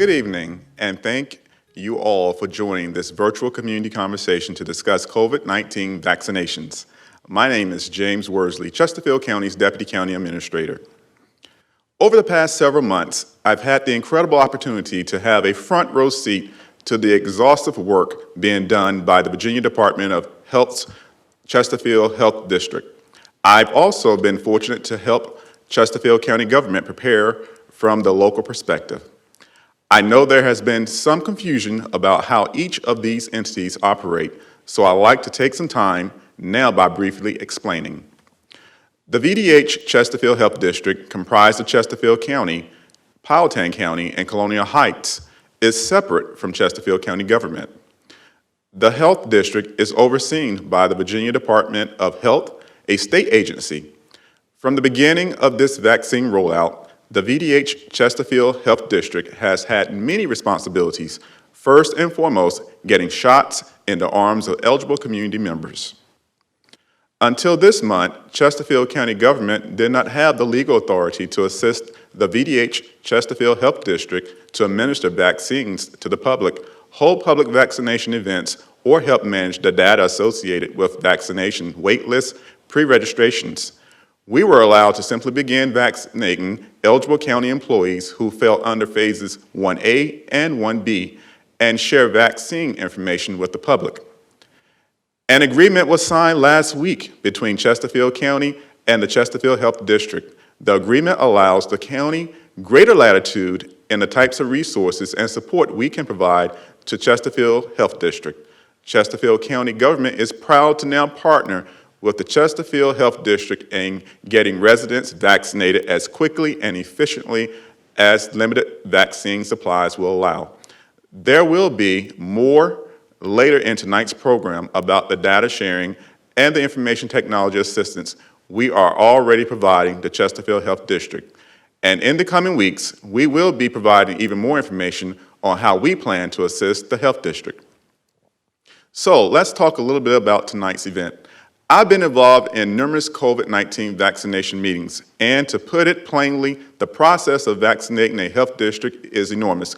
Good evening, and thank you all for joining this virtual community conversation to discuss COVID-19 vaccinations. My name is James Worsley, Chesterfield County's Deputy County Administrator. Over the past several months, I've had the incredible opportunity to have a front row seat to the exhaustive work being done by the Virginia Department of Health's Chesterfield Health District. I've also been fortunate to help Chesterfield County government prepare from the local perspective. I know there has been some confusion about how each of these entities operate, so I'd like to take some time now by briefly explaining. The VDH Chesterfield Health District, comprised of Chesterfield County, Powhatan County, and Colonial Heights, is separate from Chesterfield County government. The health district is overseen by the Virginia Department of Health, a state agency. From the beginning of this vaccine rollout, the VDH Chesterfield Health District has had many responsibilities, first and foremost, getting shots in the arms of eligible community members. Until this month, Chesterfield County government did not have the legal authority to assist the VDH Chesterfield Health District to administer vaccines to the public, hold public vaccination events, or help manage the data associated with vaccination wait lists, pre-registrations. We were allowed to simply begin vaccinating eligible county employees who fell under phases 1A and 1B and share vaccine information with the public. An agreement was signed last week between Chesterfield County and the Chesterfield Health District. The agreement allows the county greater latitude in the types of resources and support we can provide to Chesterfield Health District. Chesterfield County government is proud to now partner with the Chesterfield Health District in getting residents vaccinated as quickly and efficiently as limited vaccine supplies will allow. There will be more later in tonight's program about the data sharing and the information technology assistance we are already providing the Chesterfield Health District. And in the coming weeks, we will be providing even more information on how we plan to assist the health district. So let's talk a little bit about tonight's event. I've been involved in numerous COVID-19 vaccination meetings, and to put it plainly, the process of vaccinating a health district is enormous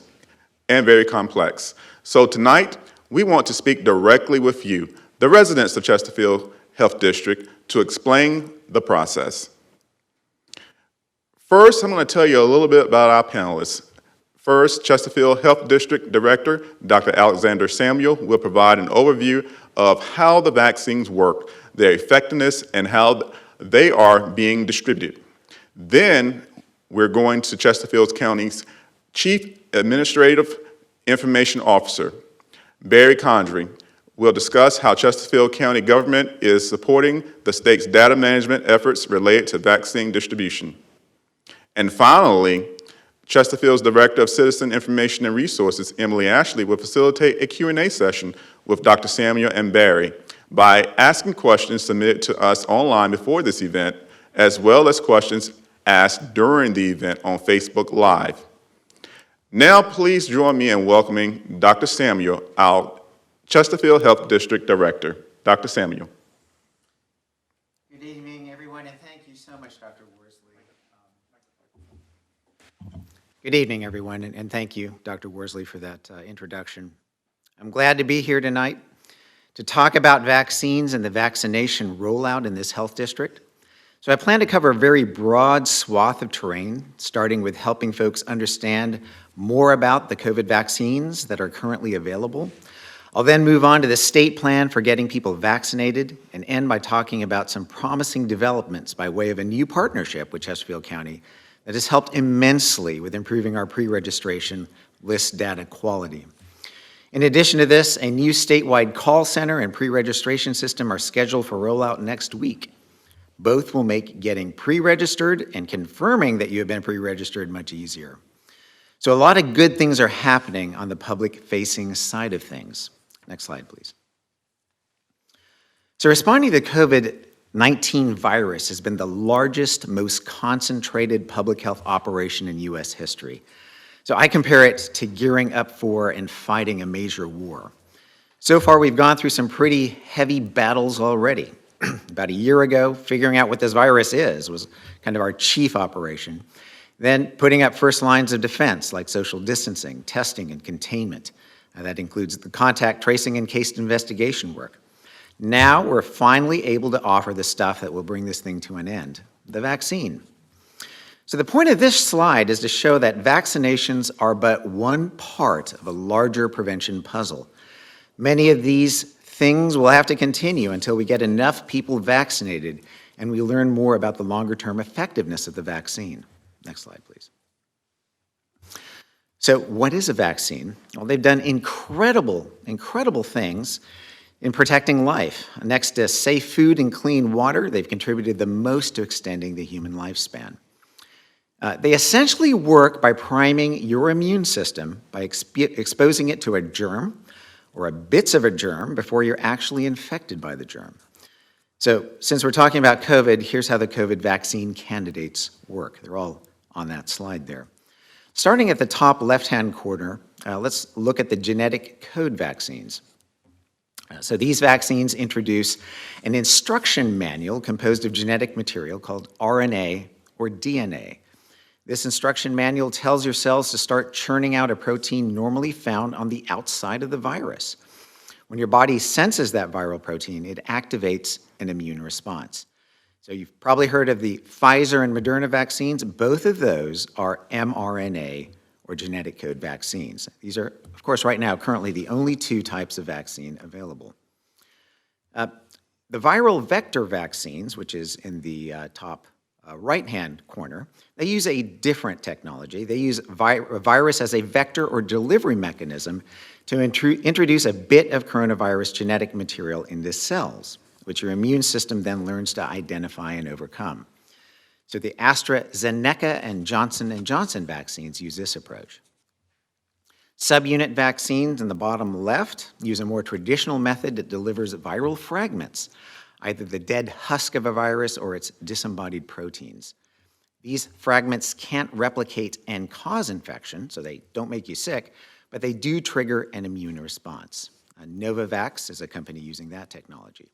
and very complex. So tonight, we want to speak directly with you, the residents of Chesterfield Health District, to explain the process. First, I'm going to tell you a little bit about our panelists. First, Chesterfield Health District Director, Dr. Alexander Samuel, will provide an overview of how the vaccines work, their effectiveness, and how they are being distributed. Then, we're going to Chesterfield County's Chief Administrative Information Officer, Barry Condry, will discuss how Chesterfield County government is supporting the state's data management efforts related to vaccine distribution. And finally, Chesterfield's Director of Citizen Information and Resources, Emily Ashley, will facilitate a Q&A session with Dr. Samuel and Barry by asking questions submitted to us online before this event, as well as questions asked during the event on Facebook Live. Now, please join me in welcoming Dr. Samuel, our Chesterfield Health District Director. Dr. Samuel. Good evening, everyone, and thank you so much, Dr. Worsley. Good evening, everyone, and thank you, Dr. Worsley, for that introduction. I'm glad to be here tonight to talk about vaccines and the vaccination rollout in this health district. So I plan to cover a very broad swath of terrain, starting with helping folks understand more about the COVID vaccines that are currently available. I'll then move on to the state plan for getting people vaccinated and end by talking about some promising developments by way of a new partnership with Chesterfield County that has helped immensely with improving our pre-registration list data quality. In addition to this, a new statewide call center and pre-registration system are scheduled for rollout next week. Both will make getting pre-registered and confirming that you have been pre-registered much easier. So a lot of good things are happening on the public-facing side of things. Next slide, please. So responding to the COVID-19 virus has been the largest, most concentrated public health operation in U.S. history. So I compare it to gearing up for and fighting a major war. So far, we've gone through some pretty heavy battles already. About a year ago, figuring out what this virus is was kind of our chief operation. Then putting up first lines of defense like social distancing, testing, and containment. That includes the contact tracing and case investigation work. Now we're finally able to offer the stuff that will bring this thing to an end, the vaccine. So the point of this slide is to show that vaccinations are but one part of a larger prevention puzzle. Many of these things will have to continue until we get enough people vaccinated and we learn more about the longer-term effectiveness of the vaccine. Next slide, please. So what is a vaccine? Well, they've done incredible things in protecting life. Next to safe food and clean water, they've contributed the most to extending the human lifespan. They essentially work by priming your immune system by exposing it to a germ or bits of a germ before you're actually infected by the germ. So since we're talking about COVID, here's how the COVID vaccine candidates work. They're all on that slide there. Starting at the top left-hand corner, let's look at the genetic code vaccines. So these vaccines introduce an instruction manual composed of genetic material called RNA or DNA. This instruction manual tells your cells to start churning out a protein normally found on the outside of the virus. When your body senses that viral protein, it activates an immune response. So you've probably heard of the Pfizer and Moderna vaccines. Both of those are mRNA or genetic code vaccines. These are, of course, right now currently the only two types of vaccine available. The viral vector vaccines, which is in the top right-hand corner, they use a different technology. They use a virus as a vector or delivery mechanism to introduce a bit of coronavirus genetic material into cells, which your immune system then learns to identify and overcome. So the AstraZeneca and Johnson & Johnson vaccines use this approach. Subunit vaccines in the bottom left use a more traditional method that delivers viral fragments, either the dead husk of a virus or its disembodied proteins. These fragments can't replicate and cause infection, so they don't make you sick, but they do trigger an immune response. Novavax is a company using that technology.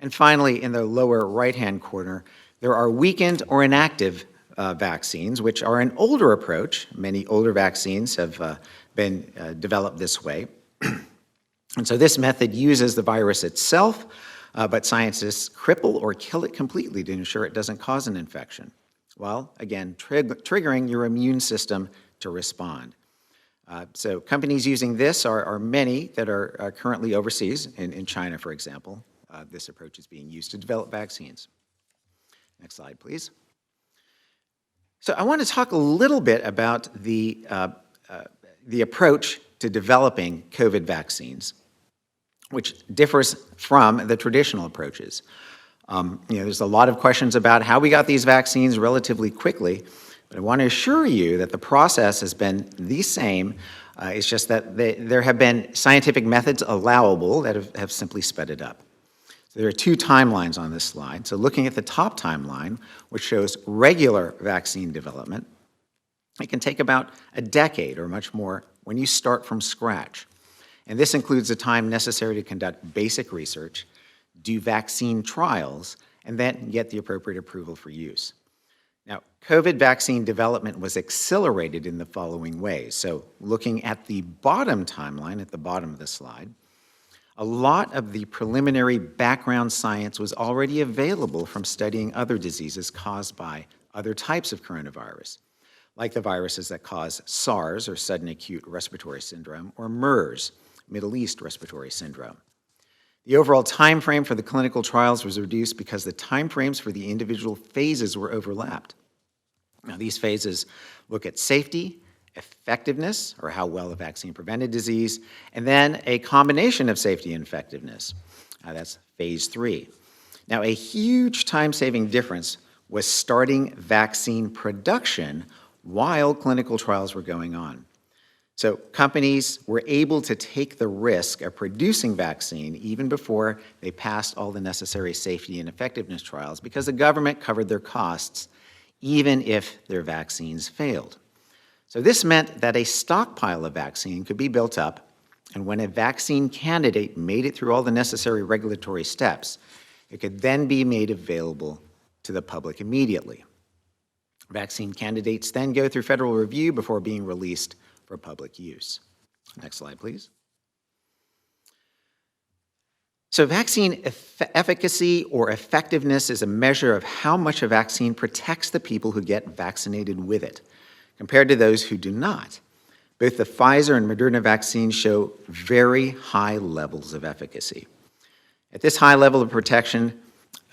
And finally, in the lower right-hand corner, there are weakened or inactive vaccines, which are an older approach. Many older vaccines have been developed this way. And so this method uses the virus itself, but scientists cripple or kill it completely to ensure it doesn't cause an infection, while, again, triggering your immune system to respond. So companies using this are many that are currently overseas, in China, for example. This approach is being used to develop vaccines. Next slide, please. So I want to talk a little bit about the approach to developing COVID vaccines, which differs from the traditional approaches. There's a lot of questions about how we got these vaccines relatively quickly, but I want to assure you that the process has been the same. It's just that there have been scientific methods allowable that have simply sped it up. So there are two timelines on this slide. So looking at the top timeline, which shows regular vaccine development, it can take about a decade or much more when you start from scratch. And this includes the time necessary to conduct basic research, do vaccine trials, and then get the appropriate approval for use. Now, COVID vaccine development was accelerated in the following ways. So looking at the bottom timeline, at the bottom of the slide, a lot of the preliminary background science was already available from studying other diseases caused by other types of coronavirus, like the viruses that cause SARS, or sudden acute respiratory syndrome, or MERS, Middle East respiratory syndrome. The overall time frame for the clinical trials was reduced because the time frames for the individual phases were overlapped. Now, these phases look at safety, effectiveness, or how well a vaccine prevented disease, and then a combination of safety and effectiveness. That's phase 3. Now, a huge time-saving difference was starting vaccine production while clinical trials were going on. So companies were able to take the risk of producing vaccine even before they passed all the necessary safety and effectiveness trials because the government covered their costs even if their vaccines failed. So this meant that a stockpile of vaccine could be built up, and when a vaccine candidate made it through all the necessary regulatory steps, it could then be made available to the public immediately. Vaccine candidates then go through federal review before being released for public use. Next slide, please. So vaccine efficacy or effectiveness is a measure of how much a vaccine protects the people who get vaccinated with it, compared to those who do not. Both the Pfizer and Moderna vaccines show very high levels of efficacy. At this high level of protection,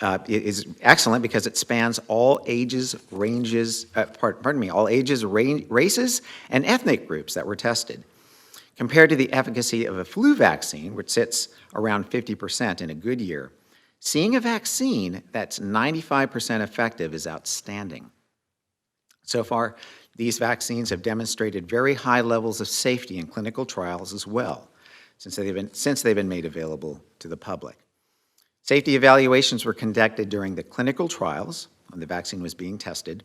it is excellent because it spans all ages, races, and ethnic groups that were tested. Compared to the efficacy of a flu vaccine, which sits around 50% in a good year, seeing a vaccine that's 95% effective is outstanding. So far, these vaccines have demonstrated very high levels of safety in clinical trials as well, since they've been made available to the public. Safety evaluations were conducted during the clinical trials when the vaccine was being tested.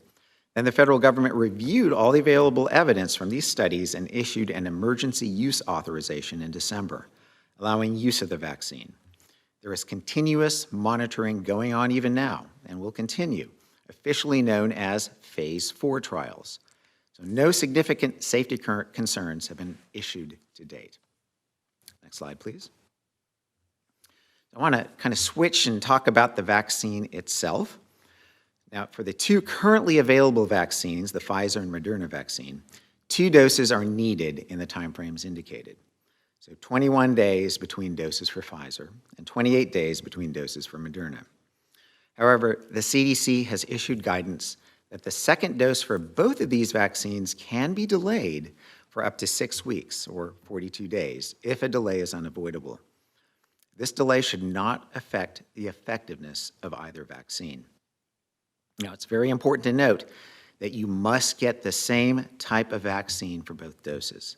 Then the federal government reviewed all the available evidence from these studies and issued an emergency use authorization in December, allowing use of the vaccine. There is continuous monitoring going on even now and will continue, officially known as Phase 4 trials. So no significant safety concerns have been issued to date. Next slide, please. I want to kind of switch and talk about the vaccine itself. Now, for the two currently available vaccines, the Pfizer and Moderna vaccine, 2 doses are needed in the timeframes indicated. So 21 days between doses for Pfizer and 28 days between doses for Moderna. However, the CDC has issued guidance that the second dose for both of these vaccines can be delayed for up to 6 weeks or 42 days if a delay is unavoidable. This delay should not affect the effectiveness of either vaccine. Now, it's very important to note that you must get the same type of vaccine for both doses.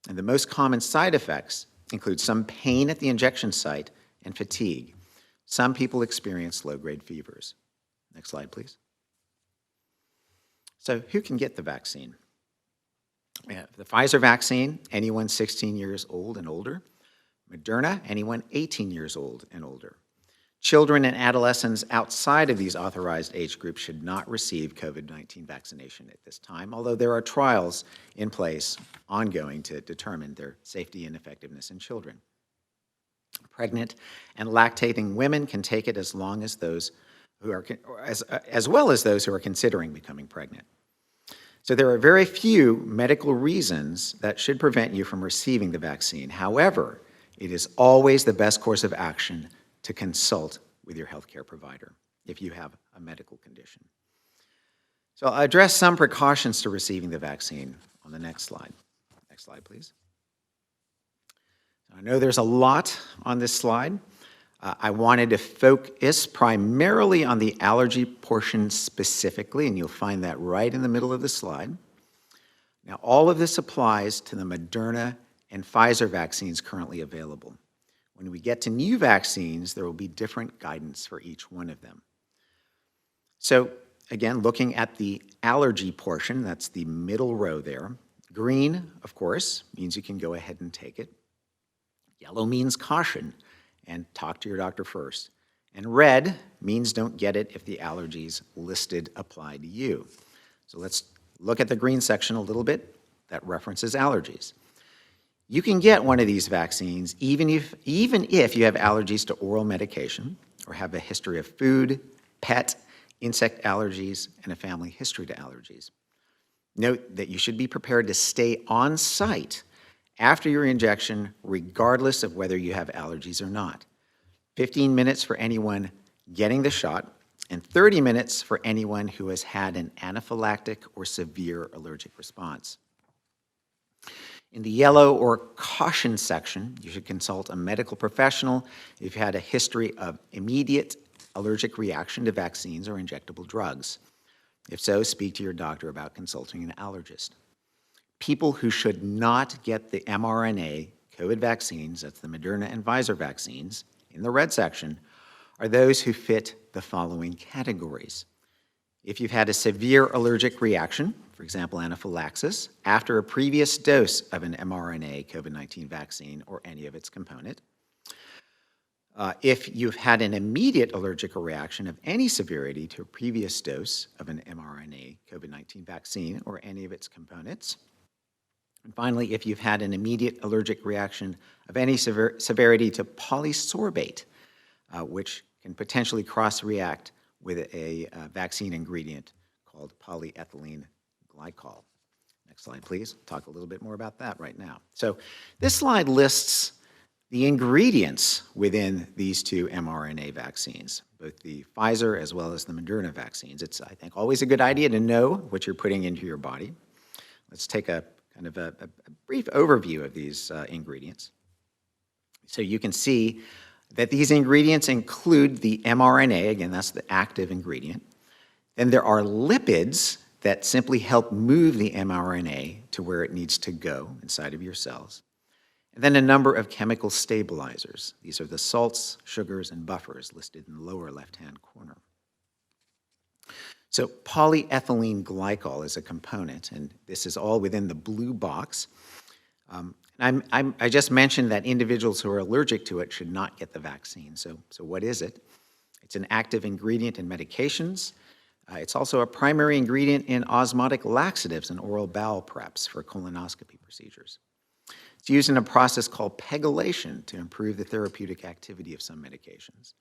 And the most common side effects include some pain at the injection site and fatigue. Some people experience low-grade fevers. Next slide, please. So who can get the vaccine? The Pfizer vaccine, anyone 16 years old and older. Moderna, anyone 18 years old and older. Children and adolescents outside of these authorized age groups should not receive COVID-19 vaccination at this time, although there are trials in place ongoing to determine their safety and effectiveness in children. Pregnant and lactating women can take it as long as those who are, as well as those who are considering becoming pregnant. So there are very few medical reasons that should prevent you from receiving the vaccine. However, it is always the best course of action to consult with your healthcare provider if you have a medical condition. So I'll address some precautions to receiving the vaccine on the next slide. Next slide, please. I know there's a lot on this slide. I wanted to focus primarily on the allergy portion specifically, and you'll find that right in the middle of the slide. Now, all of this applies to the Moderna and Pfizer vaccines currently available. When we get to new vaccines, there will be different guidance for each one of them. So again, looking at the allergy portion, that's the middle row there. Green, of course, means you can go ahead and take it. Yellow means caution, and talk to your doctor first. And red means don't get it if the allergies listed apply to you. So let's look at the green section a little bit. That references allergies. You can get one of these vaccines even if you have allergies to oral medication or have a history of food, pet, insect allergies, and a family history to allergies. Note that you should be prepared to stay on site after your injection, regardless of whether you have allergies or not. 15 minutes for anyone getting the shot, and 30 minutes for anyone who has had an anaphylactic or severe allergic response. In the yellow or caution section, you should consult a medical professional if you've had a history of immediate allergic reaction to vaccines or injectable drugs. If so, speak to your doctor about consulting an allergist. People who should not get the mRNA COVID vaccines, that's the Moderna and Pfizer vaccines, in the red section, are those who fit the following categories. If you've had a severe allergic reaction, for example, anaphylaxis, after a previous dose of an mRNA COVID-19 vaccine or any of its component, If you've had an immediate allergic reaction of any severity to a previous dose of an mRNA COVID-19 vaccine or any of its components. And finally, if you've had an immediate allergic reaction of any severity to polysorbate, which can potentially cross-react with a vaccine ingredient called polyethylene glycol. Next slide, please. Talk a little bit more about that right now. So this slide lists the ingredients within these two mRNA vaccines, both the Pfizer as well as the Moderna vaccines. It's, I think, always a good idea to know what you're putting into your body. Let's take a kind of a brief overview of these ingredients. So you can see that these ingredients include the mRNA, again, that's the active ingredient. Then there are lipids that simply help move the mRNA to where it needs to go inside of your cells. And then a number of chemical stabilizers. These are the salts, sugars, and buffers listed in the lower left-hand corner. So polyethylene glycol is a component, and this is all within the blue box. I just mentioned that individuals who are allergic to it should not get the vaccine. So what is it? It's an active ingredient in medications. It's also a primary ingredient in osmotic laxatives and oral bowel preps for colonoscopy procedures. It's used in a process called pegylation to improve the therapeutic activity of some medications.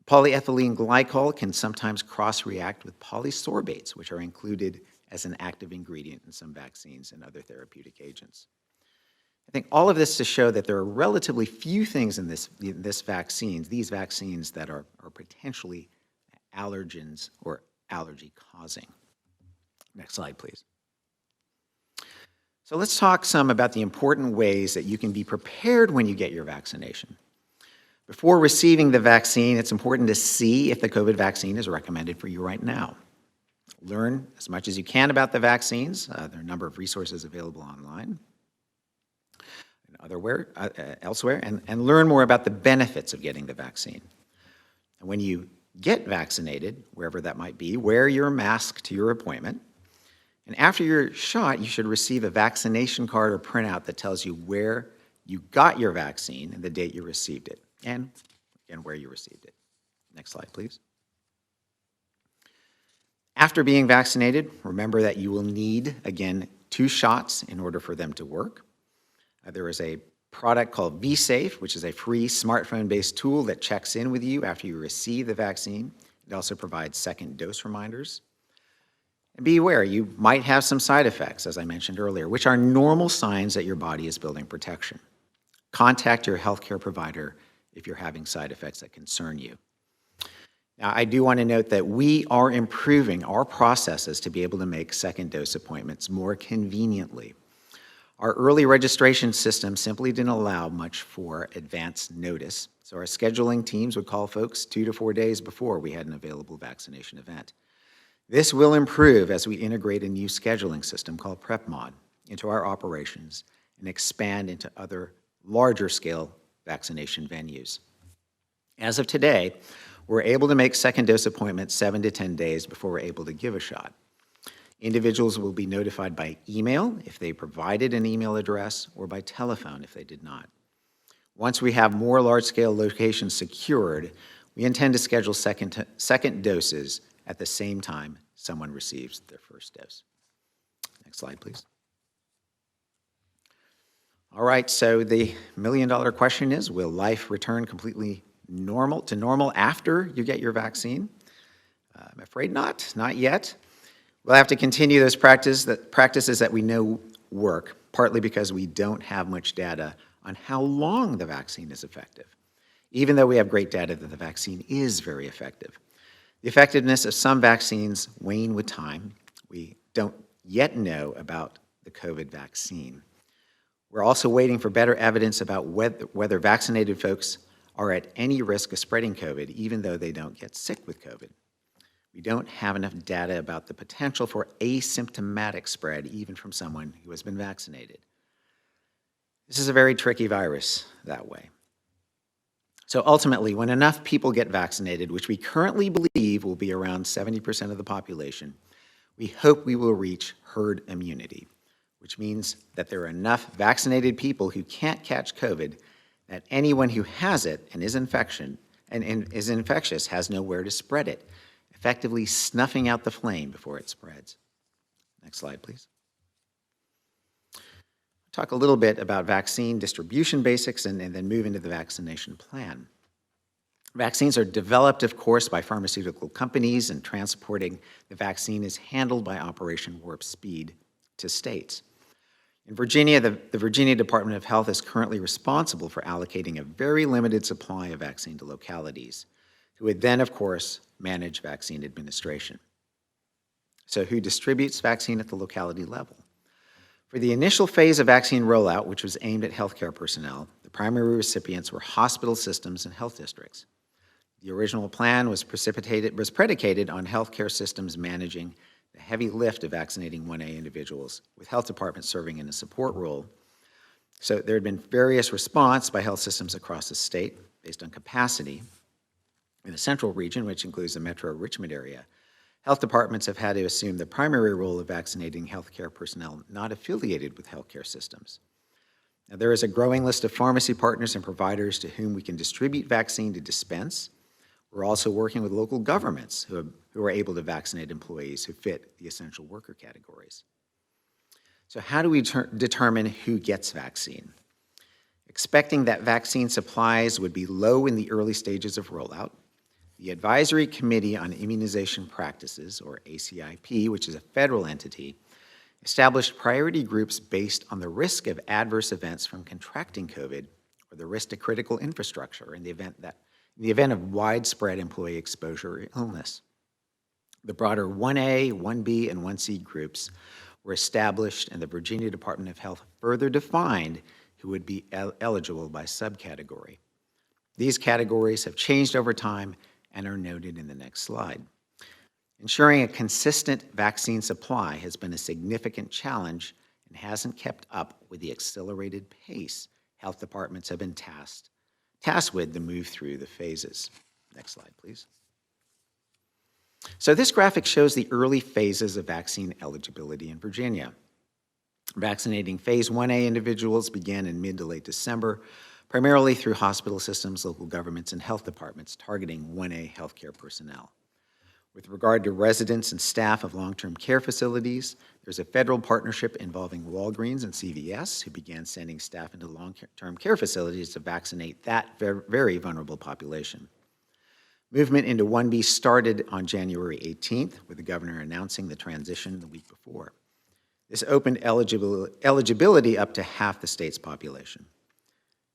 Polyethylene glycol can sometimes cross-react with polysorbates, which are included as an active ingredient in some vaccines and other therapeutic agents. I think all of this to show that there are relatively few things in these vaccines that are potentially allergens or allergy-causing. Next slide, please. So let's talk some about the important ways that you can be prepared when you get your vaccination. Before receiving the vaccine, it's important to see if the COVID vaccine is recommended for you right now. Learn as much as you can about the vaccines. There are a number of resources available online and elsewhere, and learn more about the benefits of getting the vaccine. And when you get vaccinated, wherever that might be, wear your mask to your appointment. And after your shot, you should receive a vaccination card or printout that tells you where you got your vaccine and the date you received it, and where you received it. Next slide, please. After being vaccinated, remember that you will need, again, 2 shots in order for them to work. There is a product called vSafe, which is a free smartphone-based tool that checks in with you after you receive the vaccine. It also provides second dose reminders. And be aware, you might have some side effects, as I mentioned earlier, which are normal signs that your body is building protection. Contact your healthcare provider if you're having side effects that concern you. Now, I do want to note that we are improving our processes to be able to make second dose appointments more conveniently. Our early registration system simply didn't allow much for advance notice, so our scheduling teams would call folks 2 to 4 days before we had an available vaccination event. This will improve as we integrate a new scheduling system called PrepMod into our operations and expand into other larger scale vaccination venues. As of today, we're able to make second dose appointments 7 to 10 days before we're able to give a shot. Individuals will be notified by email if they provided an email address or by telephone if they did not. Once we have more large-scale locations secured, we intend to schedule second doses at the same time someone receives their first dose. Next slide, please. All right, so the million-dollar question is, will life return completely to normal after you get your vaccine? I'm afraid not yet. We'll have to continue those practices that we know work, partly because we don't have much data on how long the vaccine is effective, even though we have great data that the vaccine is very effective. The effectiveness of some vaccines wane with time. We don't yet know about the COVID vaccine. We're also waiting for better evidence about whether vaccinated folks are at any risk of spreading COVID, even though they don't get sick with COVID. We don't have enough data about the potential for asymptomatic spread, even from someone who has been vaccinated. This is a very tricky virus that way. So ultimately, when enough people get vaccinated, which we currently believe will be around 70% of the population, we hope we will reach herd immunity, which means that there are enough vaccinated people who can't catch COVID that anyone who has it and is infectious has nowhere to spread it, effectively snuffing out the flame before it spreads. Next slide, please. Talk a little bit about vaccine distribution basics and then move into the vaccination plan. Vaccines are developed, of course, by pharmaceutical companies, and transporting the vaccine is handled by Operation Warp Speed to states. In Virginia, the Virginia Department of Health is currently responsible for allocating a very limited supply of vaccine to localities, who would then, of course, manage vaccine administration. So who distributes vaccine at the locality level? For the initial phase of vaccine rollout, which was aimed at healthcare personnel, the primary recipients were hospital systems and health districts. The original plan was predicated on healthcare systems managing the heavy lift of vaccinating 1A individuals, with health departments serving in a support role. So there had been various response by health systems across the state based on capacity. In the central region, which includes the Metro Richmond area, health departments have had to assume the primary role of vaccinating healthcare personnel not affiliated with healthcare systems. Now, there is a growing list of pharmacy partners and providers to whom we can distribute vaccine to dispense. We're also working with local governments who are able to vaccinate employees who fit the essential worker categories. So how do we determine who gets vaccine? Expecting that vaccine supplies would be low in the early stages of rollout, the Advisory Committee on Immunization Practices, or ACIP, which is a federal entity, established priority groups based on the risk of adverse events from contracting COVID or the risk to critical infrastructure in the event of widespread employee exposure or illness. The broader 1A, 1B, and 1C groups were established, and the Virginia Department of Health further defined who would be eligible by subcategory. These categories have changed over time and are noted in the next slide. Ensuring a consistent vaccine supply has been a significant challenge and hasn't kept up with the accelerated pace health departments have been tasked with to move through the phases. Next slide, please. So this graphic shows the early phases of vaccine eligibility in Virginia. Vaccinating phase 1A individuals began in mid to late December, primarily through hospital systems, local governments, and health departments targeting 1A healthcare personnel. With regard to residents and staff of long-term care facilities, there's a federal partnership involving Walgreens and CVS, who began sending staff into long-term care facilities to vaccinate that very vulnerable population. Movement into 1B started on January 18th, with the governor announcing the transition the week before. This opened eligibility up to half the state's population.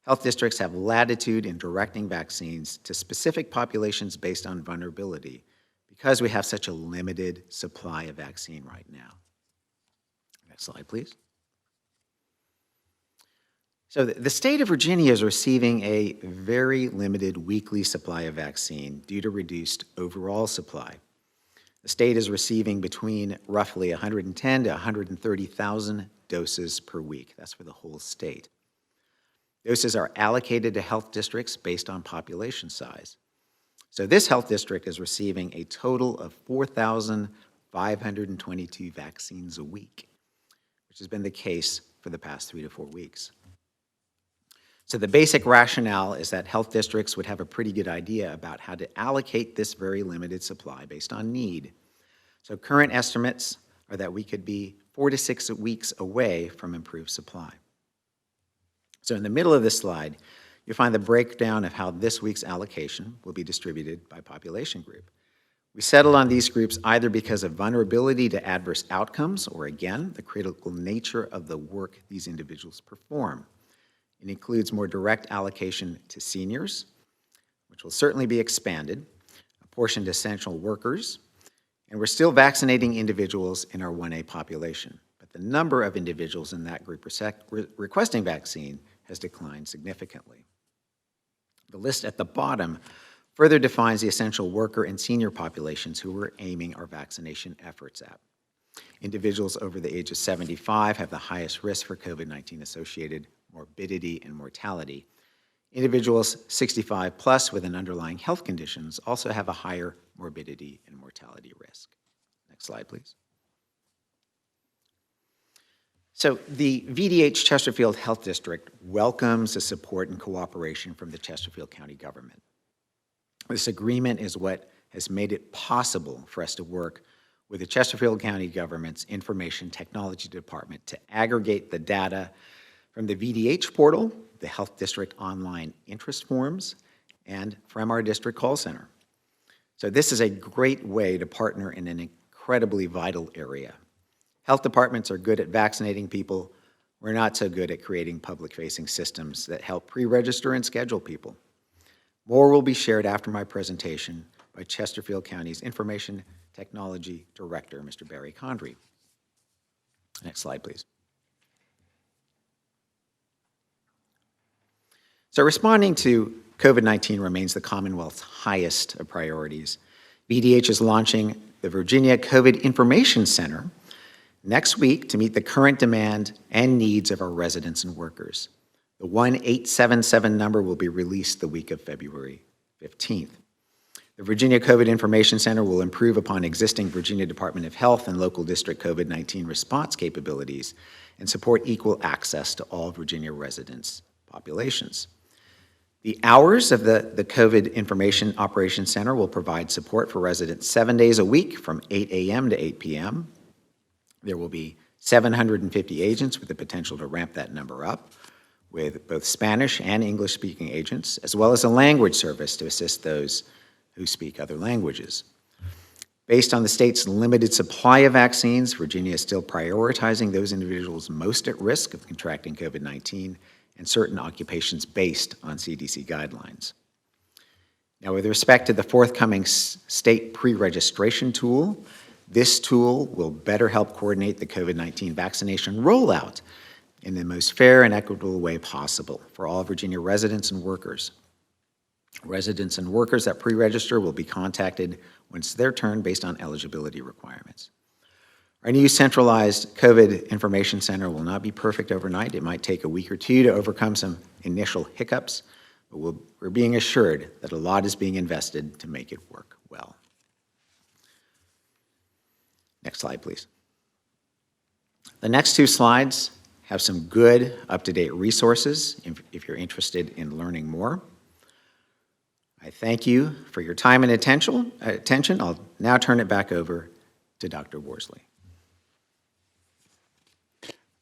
Health districts have latitude in directing vaccines to specific populations based on vulnerability, because we have such a limited supply of vaccine right now. Next slide, please. So the state of Virginia is receiving a very limited weekly supply of vaccine due to reduced overall supply. The state is receiving between roughly 110 to 130,000 doses per week. That's for the whole state. Doses are allocated to health districts based on population size. So this health district is receiving a total of 4,522 vaccines a week, which has been the case for the past 3 to 4 weeks. So the basic rationale is that health districts would have a pretty good idea about how to allocate this very limited supply based on need. So current estimates are that we could be 4 to 6 weeks away from improved supply. So in the middle of this slide, you'll find the breakdown of how this week's allocation will be distributed by population group. We settled on these groups either because of vulnerability to adverse outcomes or, again, the critical nature of the work these individuals perform. It includes more direct allocation to seniors, which will certainly be expanded, a portion to essential workers, and we're still vaccinating individuals in our 1A population. But the number of individuals in that group requesting vaccine has declined significantly. The list at the bottom further defines the essential worker and senior populations who we're aiming our vaccination efforts at. Individuals over the age of 75 have the highest risk for COVID-19 associated morbidity and mortality. Individuals 65 plus with an underlying health conditions also have a higher morbidity and mortality risk. Next slide, please. So the VDH Chesterfield Health District welcomes the support and cooperation from the Chesterfield County government. This agreement is what has made it possible for us to work with the Chesterfield County government's Information Technology Department to aggregate the data from the VDH portal, the Health District online interest forms, and from our district call center. So this is a great way to partner in an incredibly vital area. Health departments are good at vaccinating people. We're not so good at creating public-facing systems that help pre-register and schedule people. More will be shared after my presentation by Chesterfield County's Information Technology Director, Mr. Barry Condry. Next slide, please. So responding to COVID-19 remains the Commonwealth's highest of priorities. VDH is launching the Virginia COVID Information Center next week to meet the current demand and needs of our residents and workers. The 1-877 number will be released the week of February 15th. The Virginia COVID Information Center will improve upon existing Virginia Department of Health and local district COVID-19 response capabilities and support equal access to all Virginia residents' populations. The hours of the COVID Information Operations Center will provide support for residents 7 days a week from 8 a.m. to 8 p.m. There will be 750 agents with the potential to ramp that number up with both Spanish and English-speaking agents, as well as a language service to assist those who speak other languages. Based on the state's limited supply of vaccines, Virginia is still prioritizing those individuals most at risk of contracting COVID-19 and certain occupations based on CDC guidelines. Now, with respect to the forthcoming state pre-registration tool, this tool will better help coordinate the COVID-19 vaccination rollout in the most fair and equitable way possible for all Virginia residents and workers. Residents and workers that pre-register will be contacted when it's their turn based on eligibility requirements. Our new centralized COVID Information Center will not be perfect overnight. It might take a week or two to overcome some initial hiccups, but we're being assured that a lot is being invested to make it work well. Next slide, please. The next two slides have some good, up-to-date resources if you're interested in learning more. I thank you for your time and attention. I'll now turn it back over to Dr. Worsley.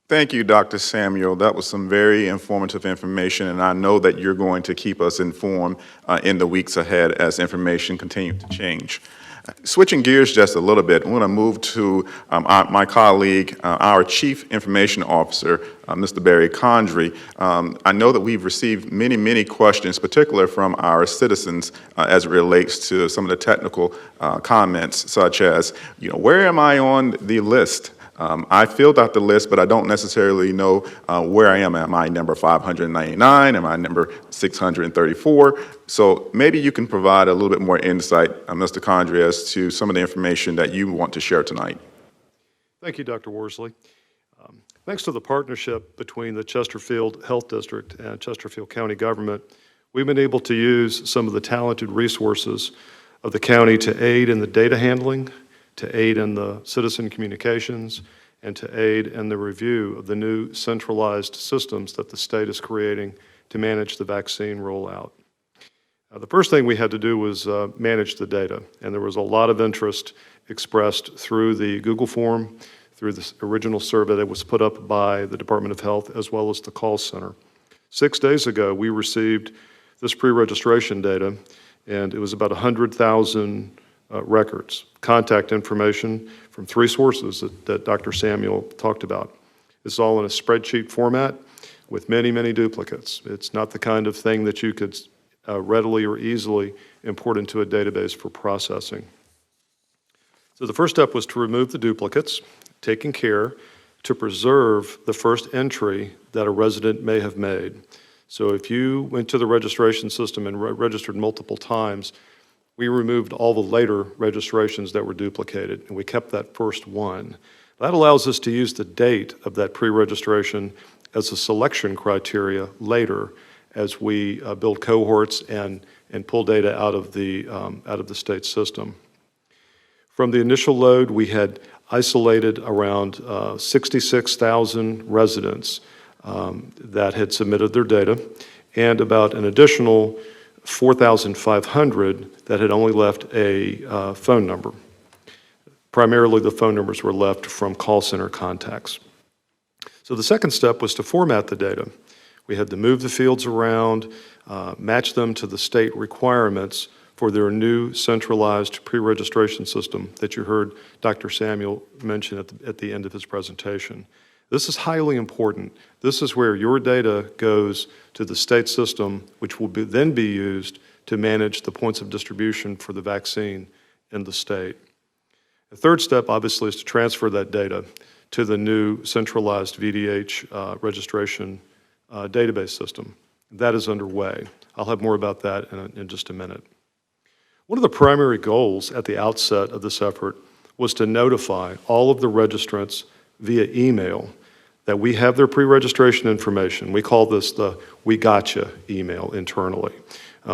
Thank you, Dr. Samuel. That was some very informative information, and I know that you're going to keep us informed in the weeks ahead as information continues to change. Switching gears just a little bit, I want to move to my colleague, our Chief Information Officer, Mr. Barry Condry. I know that we've received many questions, particularly from our citizens as it relates to some of the technical comments, such as, where am I on the list? I filled out the list, but I don't necessarily know where I am. Am I number 599? Am I number 634? So maybe you can provide a little bit more insight, Mr. Condry, as to some of the information that you want to share tonight. Thank you, Dr. Worsley. Thanks to the partnership between the Chesterfield Health District and Chesterfield County government, we've been able to use some of the talented resources of the county to aid in the data handling, to aid in the citizen communications, and to aid in the review of the new centralized systems that the state is creating to manage the vaccine rollout. The first thing we had to do was manage the data, and there was a lot of interest expressed through the Google form, through the original survey that was put up by the Department of Health, as well as the call center. 6 days ago, we received this pre-registration data, and it was about 100,000 records, contact information from 3 sources that Dr. Samuel talked about. It's all in a spreadsheet format with many duplicates. It's not the kind of thing that you could readily or easily import into a database for processing. So the first step was to remove the duplicates, taking care to preserve the first entry that a resident may have made. So if you went to the registration system and registered multiple times, we removed all the later registrations that were duplicated, and we kept that first one. That allows us to use the date of that pre-registration as a selection criteria later as we build cohorts and pull data out of the state system. From the initial load, we had isolated around 66,000 residents that had submitted their data, and about an additional 4,500 that had only left a phone number. Primarily, the phone numbers were left from call center contacts. So the second step was to format the data. We had to move the fields around, match them to the state requirements for their new centralized pre-registration system that you heard Dr. Samuel mention at the end of his presentation. This is highly important. This is where your data goes to the state system, which will then be used to manage the points of distribution for the vaccine in the state. The third step, obviously, is to transfer that data to the new centralized VDH registration database system. That is underway. I'll have more about that in just a minute. One of the primary goals at the outset of this effort was to notify all of the registrants via email that we have their pre-registration information. We call this the "We Gotcha" email internally.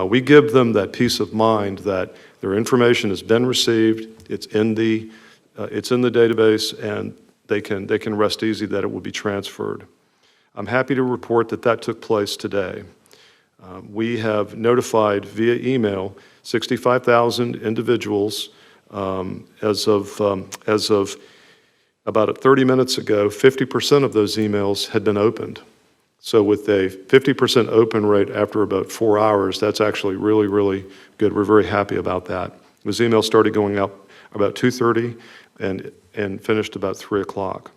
We give them that peace of mind that their information has been received, it's in the database, and they can rest easy that it will be transferred. I'm happy to report that that took place today. We have notified via email 65,000 individuals as of about 30 minutes ago. 50% of those emails had been opened. So with a 50% open rate after about 4 hours, that's actually really, really good. We're very happy about that. Those emails started going out about 2:30 and finished about 3 o'clock.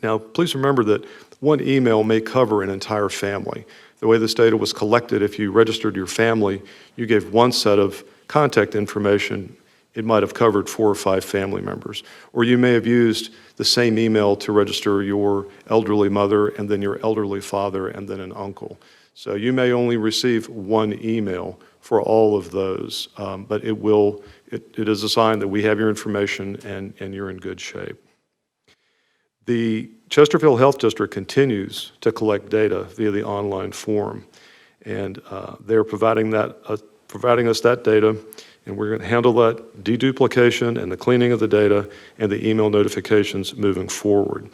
Now, please remember that one email may cover an entire family. The way this data was collected, if you registered your family, you gave one set of contact information, it might have covered 4 or 5 family members. Or you may have used the same email to register your elderly mother and then your elderly father and then an uncle. So you may only receive one email for all of those, but it is a sign that we have your information and you're in good shape. The Chesterfield Health District continues to collect data via the online form, and they're providing us that data, and we're going to handle that deduplication and the cleaning of the data and the email notifications moving forward.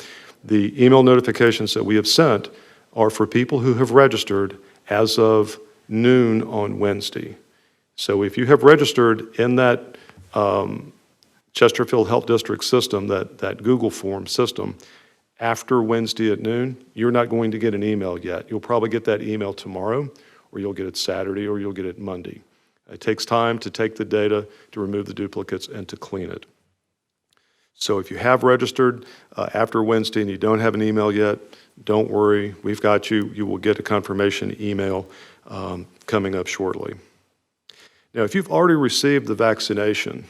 The email notifications that we have sent are for people who have registered as of noon on Wednesday. So if you have registered in that Chesterfield Health District system, that Google form system, after Wednesday at noon, you're not going to get an email yet. You'll probably get that email tomorrow, or you'll get it Saturday, or you'll get it Monday. It takes time to take the data, to remove the duplicates, and to clean it. So if you have registered after Wednesday and you don't have an email yet, don't worry, we've got you. You will get a confirmation email coming up shortly. Now, if you've already received the vaccination,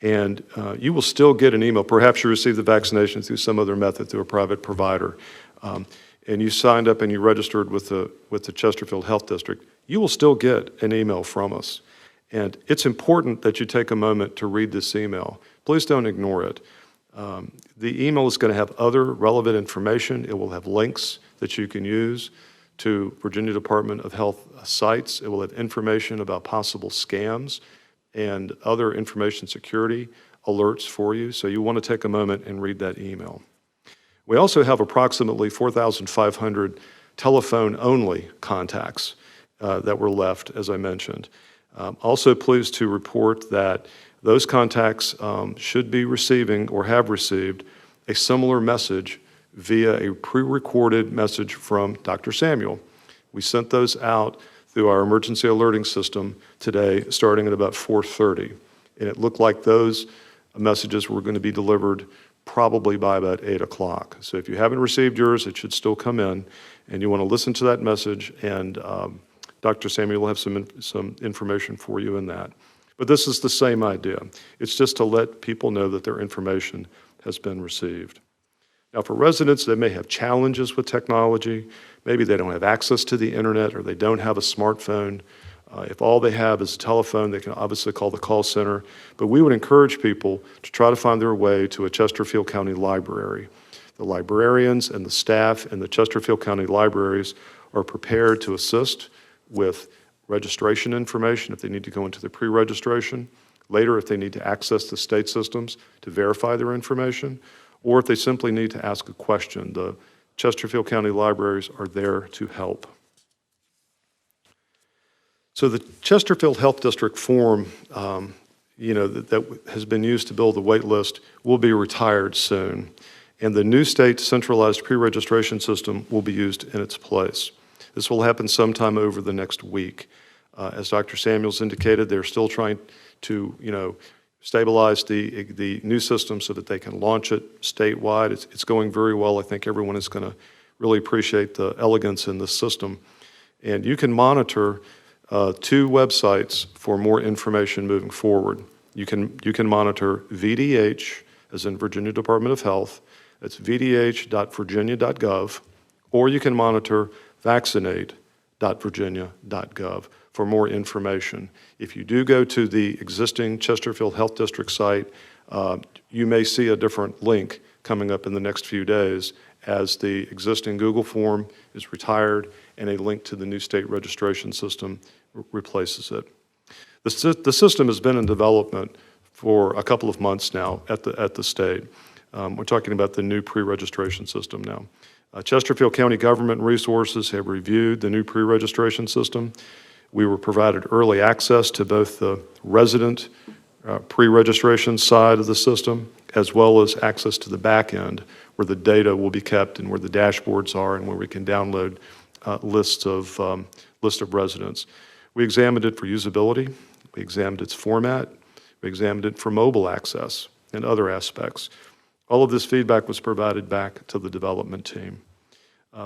and you will still get an email, perhaps you received the vaccination through some other method, through a private provider, and you signed up and you registered with the Chesterfield Health District, you will still get an email from us. And it's important that you take a moment to read this email. Please don't ignore it. The email is going to have other relevant information. It will have links that you can use to Virginia Department of Health sites. It will have information about possible scams and other information security alerts for you. So you want to take a moment and read that email. We also have approximately 4,500 telephone-only contacts that were left, as I mentioned. Also pleased to report that those contacts should be receiving or have received a similar message via a pre-recorded message from Dr. Samuel. We sent those out through our emergency alerting system today, starting at about 4:30. And it looked like those messages were going to be delivered probably by about 8 o'clock. So if you haven't received yours, it should still come in, and you want to listen to that message, and Dr. Samuel will have some information for you in that. But this is the same idea. It's just to let people know that their information has been received. Now, for residents that may have challenges with technology, maybe they don't have access to the internet or they don't have a smartphone, if all they have is a telephone, they can obviously call the call center. But we would encourage people to try to find their way to a Chesterfield County library. The librarians and the staff in the Chesterfield County libraries are prepared to assist with registration information if they need to go into the pre-registration. later if they need to access the state systems to verify their information, or if they simply need to ask a question. The Chesterfield County Libraries are there to help. So the Chesterfield Health District form, that has been used to build the wait list will be retired soon, and the new state centralized pre-registration system will be used in its place. This will happen sometime over the next week. As Dr. Samuels indicated, they're still trying to, stabilize the new system so that they can launch it statewide. It's going very well. I think everyone is going to really appreciate the elegance in this system. And you can monitor 2 websites for more information moving forward. You can monitor VDH, as in Virginia Department of Health. It's vdh.virginia.gov, or you can monitor vaccinate.virginia.gov for more information. If you do go to the existing Chesterfield Health District site, you may see a different link coming up in the next few days as the existing Google form is retired and a link to the new state registration system replaces it. The system has been in development for a couple of months now at the state. We're talking about the new pre-registration system now. Chesterfield County government resources have reviewed the new pre-registration system. We were provided early access to both the resident pre-registration side of the system, as well as access to the back end where the data will be kept and where the dashboards are and where we can download list of residents. We examined it for usability, we examined its format, we examined it for mobile access and other aspects. All of this feedback was provided back to the development team.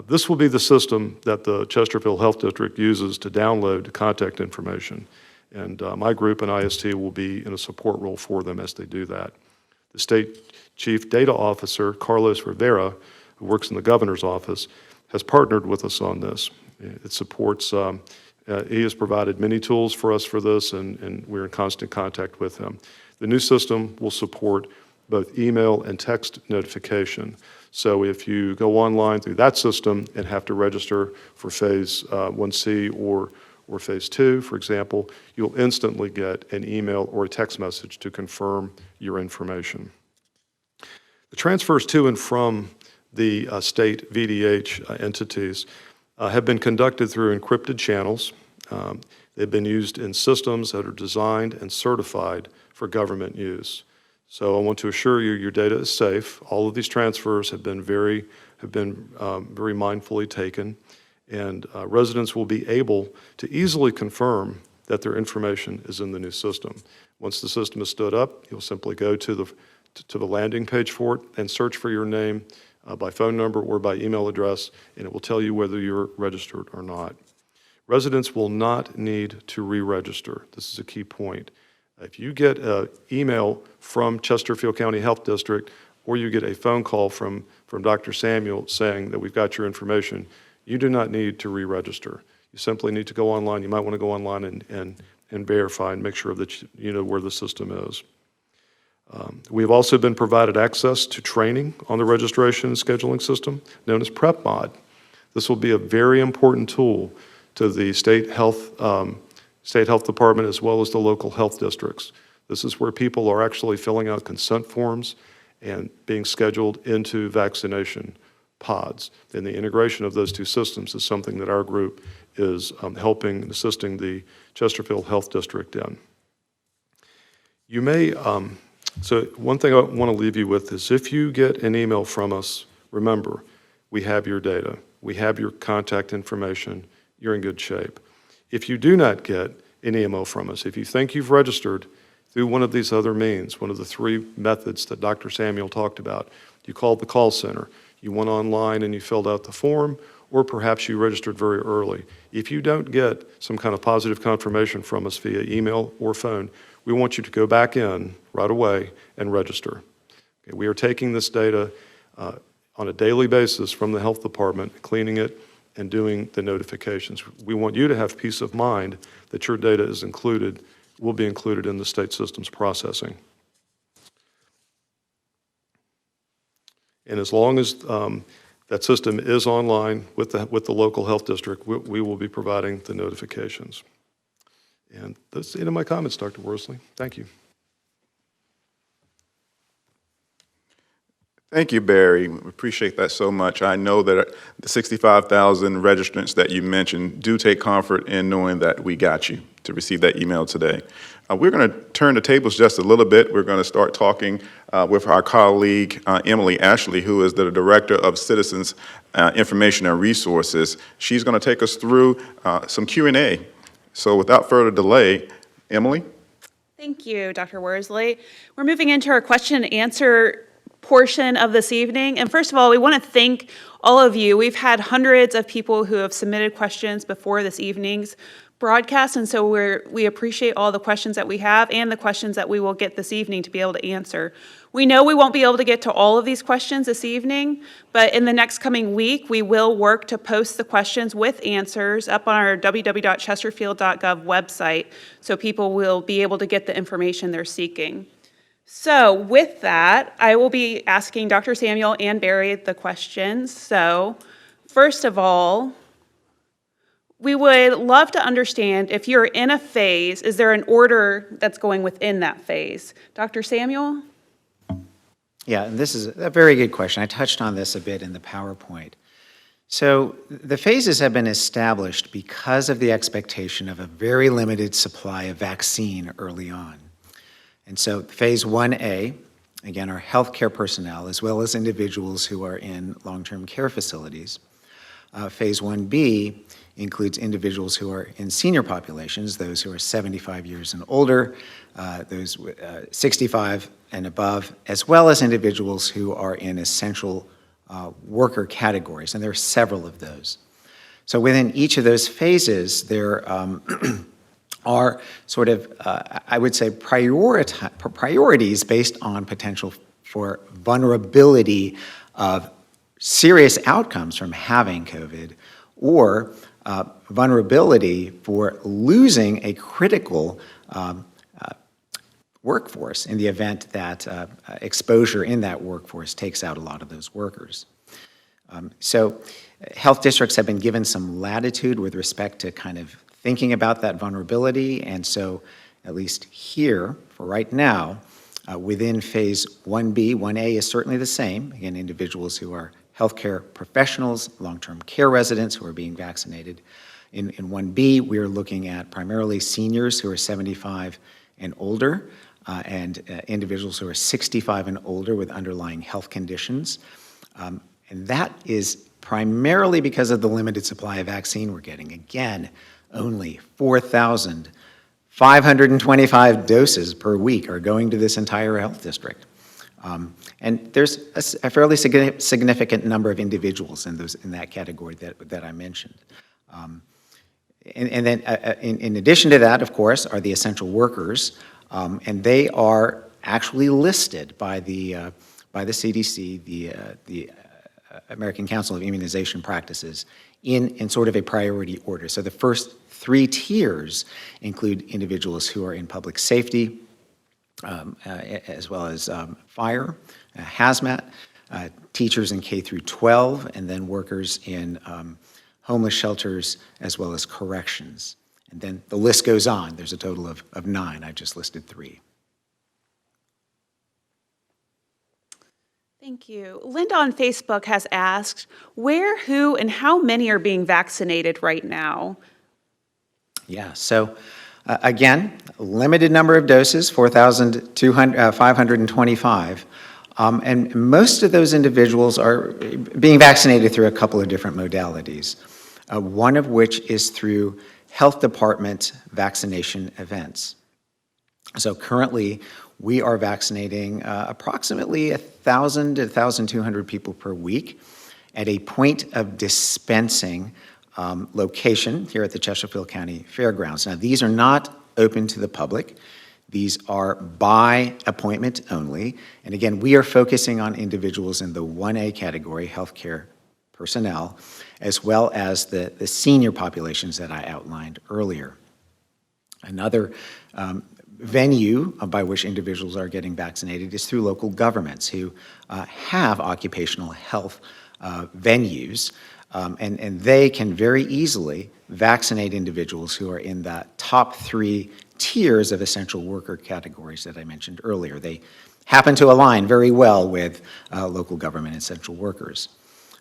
This will be the system that the Chesterfield Health District uses to download contact information, and my group and IST will be in a support role for them as they do that. The State Chief Data Officer, Carlos Rivera, who works in the governor's office, has partnered with us on this. It supports, he has provided many tools for us for this, and we're in constant contact with him. The new system will support both email and text notification. So if you go online through that system and have to register for phase 1C or phase 2, for example, you'll instantly get an email or a text message to confirm your information. The transfers to and from the state VDH entities have been conducted through encrypted channels. They've been used in systems that are designed and certified for government use. So I want to assure you your data is safe. All of these transfers have been very mindfully taken, and residents will be able to easily confirm that their information is in the new system. Once the system is stood up, you'll simply go to the landing page for it and search for your name by phone number or by email address, and it will tell you whether you're registered or not. Residents will not need to re-register. This is a key point. If you get an email from Chesterfield County Health District or you get a phone call from Dr. Samuel saying that we've got your information, you do not need to re-register. You simply need to go online. You might want to go online and verify and make sure that you know where the system is. We have also been provided access to training on the registration and scheduling system known as PrepMod. This will be a very important tool to the state health department as well as the local health districts. This is where people are actually filling out consent forms and being scheduled into vaccination pods. And the integration of those two systems is something that our group is helping and assisting the Chesterfield Health District in. You may, so one thing I want to leave you with is if you get an email from us, remember, we have your data, we have your contact information, you're in good shape. If you do not get an email from us, if you think you've registered through one of these other means, one of the 3 methods that Dr. Samuel talked about, you called the call center, you went online and you filled out the form, or perhaps you registered very early. If you don't get some kind of positive confirmation from us via email or phone, we want you to go back in right away and register. Okay, we are taking this data on a daily basis from the health department, cleaning it, and doing the notifications. We want you to have peace of mind that your data is included, will be included in the state system's processing. And as long as that system is online with the local health district, we will be providing the notifications. And that's the end of my comments, Dr. Worsley. Thank you. Thank you, Barry. We appreciate that so much. I know that the 65,000 registrants that you mentioned do take comfort in knowing that we got you to receive that email today. We're going to turn the tables just a little bit. We're going to start talking with our colleague, Emily Ashley, who is the Director of Citizens Information and Resources. She's going to take us through some Q&A. So without further delay, Emily? Thank you, Dr. Worsley. We're moving into our question and answer portion of this evening. And first of all, we want to thank all of you. We've had hundreds of people who have submitted questions before this evening's broadcast, and so we appreciate all the questions that we have and the questions that we will get this evening to be able to answer. We know we won't be able to get to all of these questions this evening, but in the next coming week, we will work to post the questions with answers up on our www.chesterfield.gov website, so people will be able to get the information they're seeking. So with that, I will be asking Dr. Samuel and Barry the questions. So first of all, we would love to understand, if you're in a phase, is there an order that's going within that phase? Dr. Samuel? Yeah, and this is a very good question. I touched on this a bit in the PowerPoint. So the phases have been established because of the expectation of a very limited supply of vaccine early on. And so phase 1A, again, are healthcare personnel as well as individuals who are in long-term care facilities. Phase 1B includes individuals who are in senior populations, those who are 75 years and older, those 65 and above, as well as individuals who are in essential worker categories, and there are several of those. So within each of those phases, there are sort of, I would say, priorities based on potential for vulnerability of serious outcomes from having COVID, or vulnerability for losing a critical workforce in the event that exposure in that workforce takes out a lot of those workers. So health districts have been given some latitude with respect to kind of thinking about that vulnerability, and so at least here, for right now, within phase 1B, 1A is certainly the same. Again, individuals who are healthcare professionals, long-term care residents who are being vaccinated. In 1B, we are looking at primarily seniors who are 75 and older, and individuals who are 65 and older with underlying health conditions. And that is primarily because of the limited supply of vaccine we're getting. Again, only 4,525 doses per week are going to this entire health district. And there's a fairly significant number of individuals in that category that I mentioned. And then in addition to that, of course, are the essential workers, and they are actually listed by the CDC, the American Council of Immunization Practices, in sort of a priority order. So the first three tiers include individuals who are in public safety, as well as fire, hazmat, teachers in K through 12, and then workers in homeless shelters, as well as corrections. And then the list goes on. There's a total of 9. I just listed 3. Thank you. Linda on Facebook has asked, where, who, and how many are being vaccinated right now? Yeah, so again, limited number of doses, 4,525. And most of those individuals are being vaccinated through a couple of different modalities, one of which is through health department vaccination events. So currently, we are vaccinating approximately 1,000 to 1,200 people per week at a point of dispensing location here at the Chesterfield County Fairgrounds. Now, these are not open to the public. These are by appointment only. And again, we are focusing on individuals in the 1A category, healthcare personnel, as well as the senior populations that I outlined earlier. Another venue by which individuals are getting vaccinated is through local governments who have occupational health venues, and they can very easily vaccinate individuals who are in the top 3 tiers of essential worker categories that I mentioned earlier. They happen to align very well with local government and essential workers.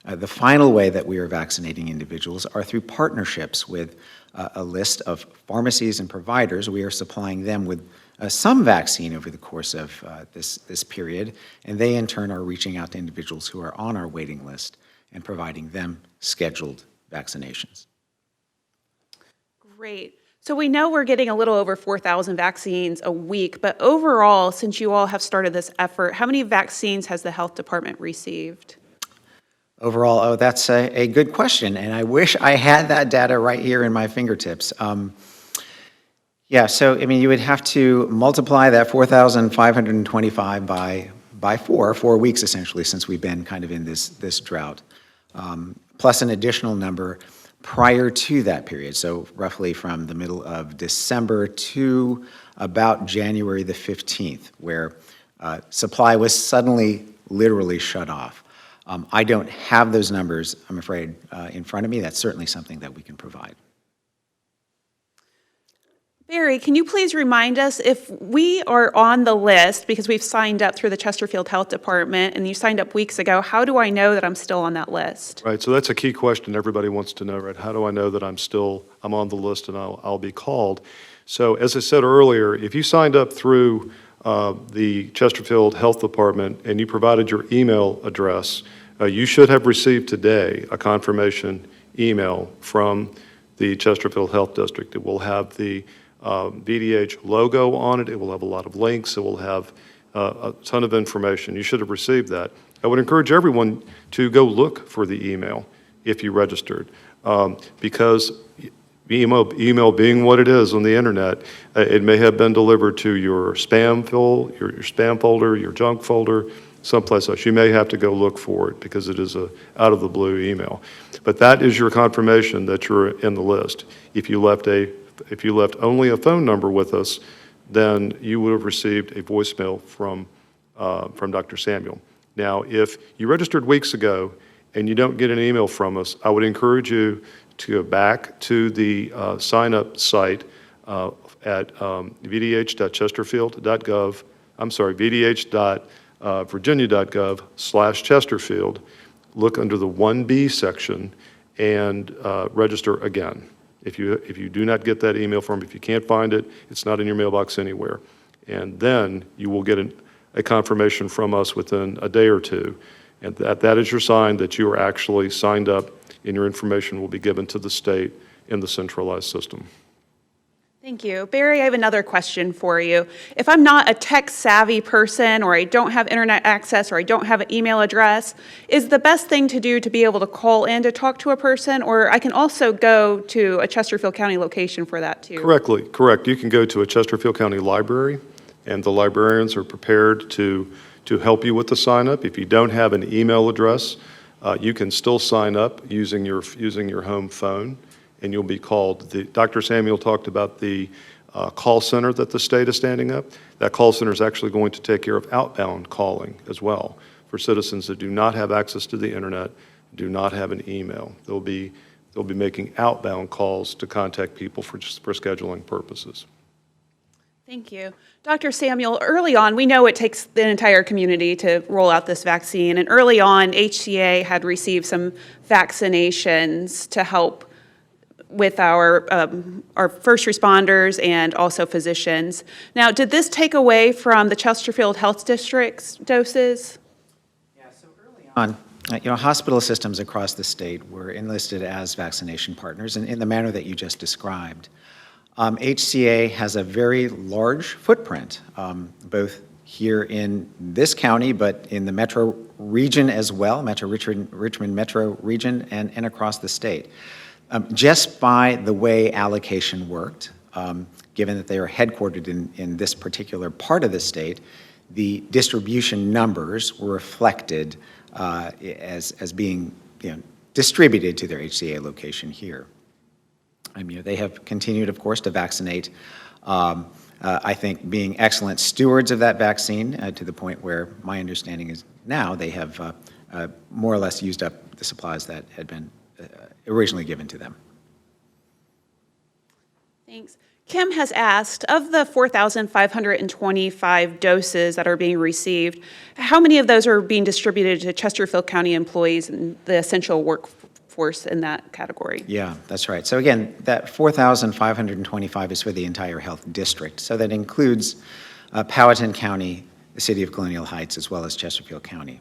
The final way that we are vaccinating individuals are through partnerships with a list of pharmacies and providers. We are supplying them with some vaccine over the course of this period, and they in turn are reaching out to individuals who are on our waiting list and providing them scheduled vaccinations. Great. So we know we're getting a little over 4,000 vaccines a week, but overall, since you all have started this effort, how many vaccines has the health department received? Overall, oh, that's a good question, and I wish I had that data right here in my fingertips. Yeah, so I mean, you would have to multiply that 4,525 by 4 weeks essentially, since we've been kind of in this drought, plus an additional number prior to that period, so roughly from the middle of December to about January the 15th, where supply was suddenly literally shut off. I don't have those numbers, I'm afraid, in front of me. That's certainly something that we can provide. Barry, can you please remind us if we are on the list because we've signed up through the Chesterfield Health Department and you signed up weeks ago, how do I know that I'm still on that list? Right, so that's a key question everybody wants to know, right? How do I know that I'm on the list and I'll be called? So as I said earlier, if you signed up through the Chesterfield Health Department and you provided your email address, you should have received today a confirmation email from the Chesterfield Health District. It will have the VDH logo on it. It will have a lot of links. It will have a ton of information. You should have received that. I would encourage everyone to go look for the email if you registered, because email being what it is on the internet, it may have been delivered to your spam folder, your junk folder, someplace else. You may have to go look for it because it is a out of the blue email. But that is your confirmation that you're in the list. If you left only a phone number with us, then you would have received a voicemail from Dr. Samuel. Now, if you registered weeks ago and you don't get an email from us, I would encourage you to go back to the sign-up site at vdh.chesterfield.gov, vdh.virginia.gov/Chesterfield, look under the 1B section and register again. If you do not get that email from, if you can't find it, it's not in your mailbox anywhere. And then you will get a confirmation from us within a day or two. And that is your sign that you are actually signed up and your information will be given to the state in the centralized system. Thank you. Barry, I have another question for you. If I'm not a tech-savvy person, or I don't have internet access, or I don't have an email address, is the best thing to do to be able to call in to talk to a person, or I can also go to a Chesterfield County location for that too? Correct. You can go to a Chesterfield County library, and the librarians are prepared to help you with the sign-up. If you don't have an email address, you can still sign up using your home phone, and you'll be called. Dr. Samuel talked about the call center that the state is standing up. That call center is actually going to take care of outbound calling as well for citizens that do not have access to the internet, do not have an email. They'll be making outbound calls to contact people for scheduling purposes. Thank you. Dr. Samuel, early on, we know it takes the entire community to roll out this vaccine, and early on, HCA had received some vaccinations to help with our first responders and also physicians. Now, did this take away from the Chesterfield Health District's doses? Yeah, so early on, hospital systems across the state were enlisted as vaccination partners in the manner that you just described. HCA has a very large footprint, both here in this county, but in the metro region as well, Richmond metro region, and across the state. Just by the way allocation worked, given that they are headquartered in this particular part of the state, the distribution numbers were reflected as being distributed to their HCA location here. They have continued, of course, to vaccinate, I think being excellent stewards of that vaccine to the point where my understanding is now they have more or less used up the supplies that had been originally given to them. Thanks. Kim has asked, of the 4,525 doses that are being received, how many of those are being distributed to Chesterfield County employees and the essential workforce in that category? Yeah, that's right. So again, that 4,525 is for the entire health district. So that includes Powhatan County, the city of Colonial Heights, as well as Chesterfield County.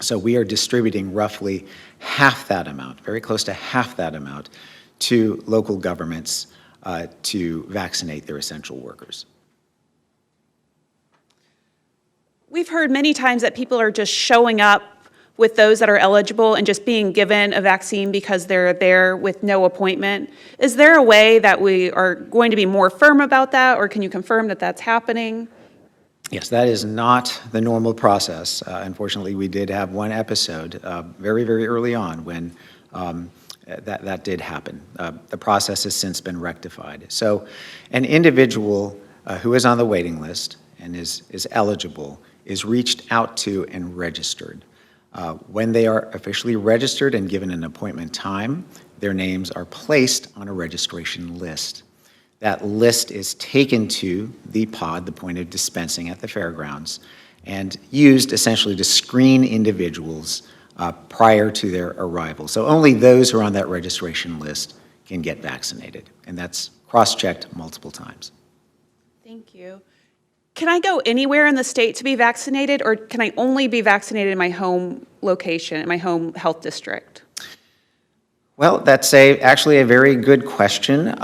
So we are distributing roughly half that amount, very close to half that amount, to local governments to vaccinate their essential workers. We've heard many times that people are just showing up with those that are eligible and just being given a vaccine because they're there with no appointment. Is there a way that we are going to be more firm about that, or can you confirm that that's happening? Yes, that is not the normal process. Unfortunately, we did have one episode very, very early on when that did happen. The process has since been rectified. So an individual who is on the waiting list and is eligible is reached out to and registered. When they are officially registered and given an appointment time, their names are placed on a registration list. That list is taken to the pod, the point of dispensing at the fairgrounds, and used essentially to screen individuals prior to their arrival. So only those who are on that registration list can get vaccinated, and that's cross-checked multiple times. Thank you. Can I go anywhere in the state to be vaccinated, or can I only be vaccinated in my home location, in my home health district? Well, that's actually a very good question.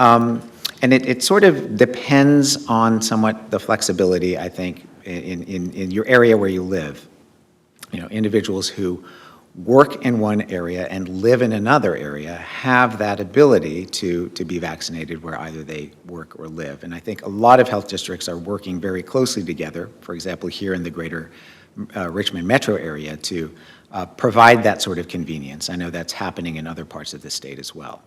And it sort of depends on somewhat the flexibility, I think, in your area where you live. You know, individuals who work in one area and live in another area have that ability to be vaccinated where either they work or live. And I think a lot of health districts are working very closely together, for example, here in the greater Richmond metro area, to provide that sort of convenience. I know that's happening in other parts of the state as well.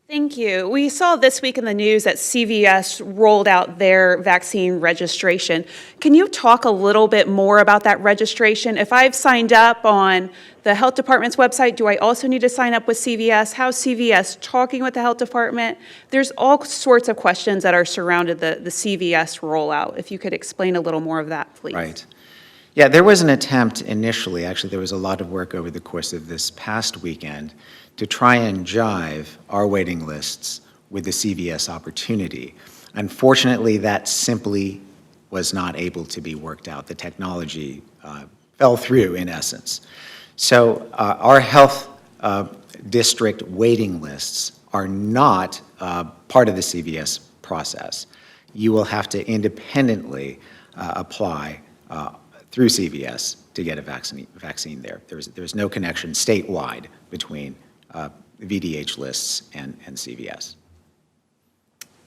Thank you. We saw this week in the news that CVS rolled out their vaccine registration. Can you talk a little bit more about that registration? If I've signed up on the health department's website, do I also need to sign up with CVS? How's CVS talking with the health department? There's all sorts of questions that are surrounded the CVS rollout. If you could explain a little more of that, please. Right. Yeah, there was an attempt initially, actually there was a lot of work over the course of this past weekend to try and jive our waiting lists with the CVS opportunity. Unfortunately, that simply was not able to be worked out. The technology fell through, in essence. So our health district waiting lists are not part of the CVS process. You will have to independently apply through CVS to get a vaccine there. There's no connection statewide between VDH lists and CVS.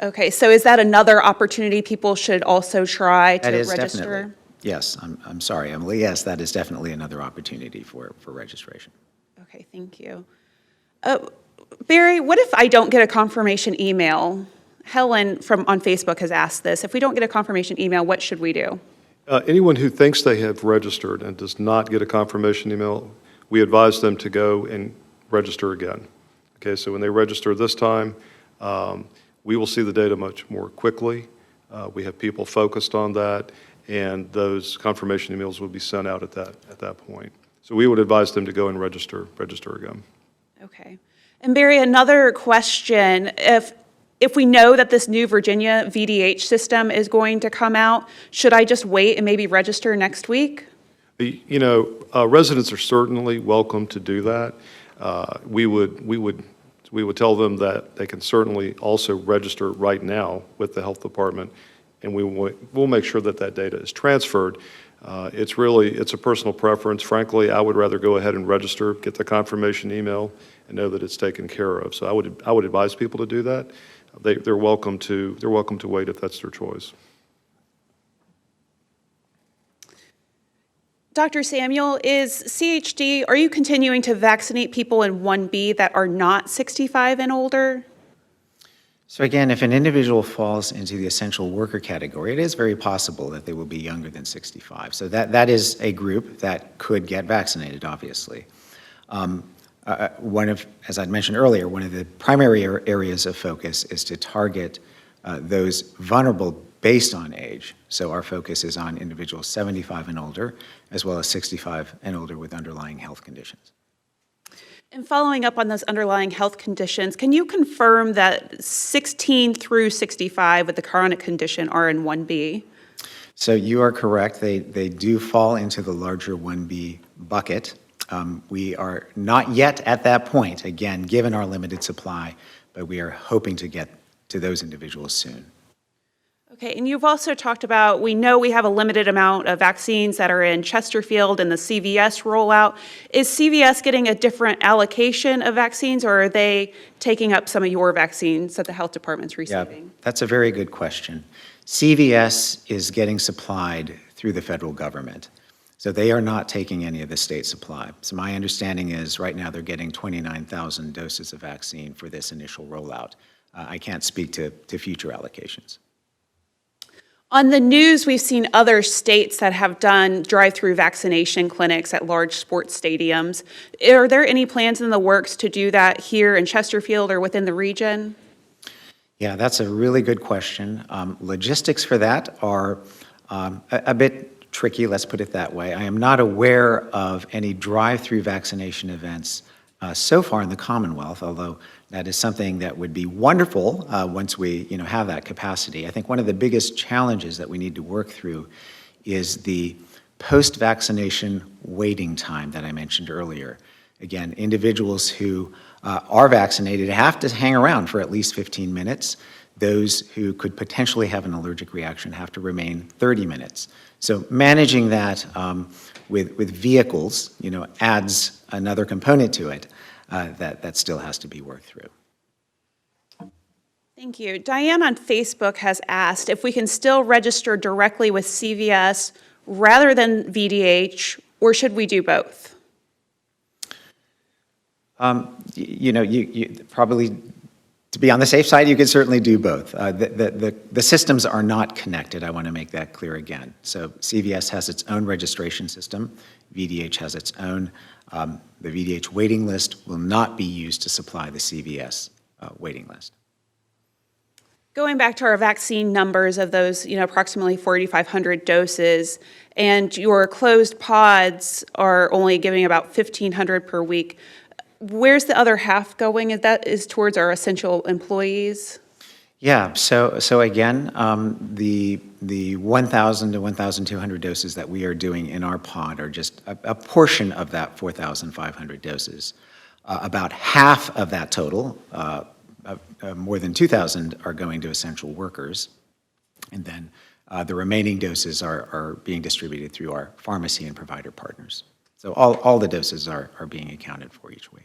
Okay, so is that another opportunity people should also try to That is register? definitely, yes, I'm sorry, Emily, yes, that is definitely another opportunity for registration. Okay, thank you. Barry, what if I don't get a confirmation email? Helen on Facebook has asked this. If we don't get a confirmation email, what should we do? Anyone who thinks they have registered and does not get a confirmation email, we advise them to go and register again. Okay, so when they register this time, we will see the data much more quickly. We have people focused on that, and those confirmation emails will be sent out at that point. So we would advise them to go and register again. Okay. And Barry, another question. If we know that this new Virginia VDH system is going to come out, should I just wait and maybe register next week? Residents are certainly welcome to do that. We would tell them that they can certainly also register right now with the health department, and we'll make sure that that data is transferred. It's a personal preference. Frankly, I would rather go ahead and register, get the confirmation email, and know that it's taken care of. So I would advise people to do that. They're welcome to wait if that's their choice. Dr. Samuel, are you continuing to vaccinate people in 1B that are not 65 and older? So again, if an individual falls into the essential worker category, it is very possible that they will be younger than 65. So that is a group that could get vaccinated, obviously. as I mentioned earlier, one of the primary areas of focus is to target those vulnerable based on age. So our focus is on individuals 75 and older, as well as 65 and older with underlying health conditions. And following up on those underlying health conditions, can you confirm that 16 through 65 with the chronic condition are in 1B? So you are correct. They do fall into the larger 1B bucket. We are not yet at that point, again, given our limited supply, but we are hoping to get to those individuals soon. Okay, and you've also talked about, we know we have a limited amount of vaccines that are in Chesterfield and the CVS rollout. Is CVS getting a different allocation of vaccines, or are they taking up some of your vaccines that the health department's receiving? Yeah, that's a very good question. CVS is getting supplied through the federal government. So they are not taking any of the state supply. So my understanding is right now they're getting 29,000 doses of vaccine for this initial rollout. I can't speak to future allocations. On the news, we've seen other states that have done drive-through vaccination clinics at large sports stadiums. Are there any plans in the works to do that here in Chesterfield or within the region? Yeah, that's a really good question. Logistics for that are a bit tricky, let's put it that way. I am not aware of any drive-through vaccination events so far in the Commonwealth, although that is something that would be wonderful once we have that capacity. I think one of the biggest challenges that we need to work through is the post-vaccination waiting time that I mentioned earlier. Again, individuals who are vaccinated have to hang around for at least 15 minutes. Those who could potentially have an allergic reaction have to remain 30 minutes. So managing that with vehicles, adds another component to it that still has to be worked through. Thank you. Diane on Facebook has asked if we can still register directly with CVS rather than VDH, or should we do both? You probably, to be on the safe side, you could certainly do both. The systems are not connected. I want to make that clear again. So CVS has its own registration system. VDH has its own. The VDH waiting list will not be used to supply the CVS waiting list. Going back to our vaccine numbers of those, approximately 4,500 doses, and your closed pods are only giving about 1,500 per week. Where's the other half going? Is towards our essential employees? Yeah, so again, the 1,000 to 1,200 doses that we are doing in our pod are just a portion of that 4,500 doses. About half of that total, more than 2,000, are going to essential workers. And then the remaining doses are being distributed through our pharmacy and provider partners. So all the doses are being accounted for each week.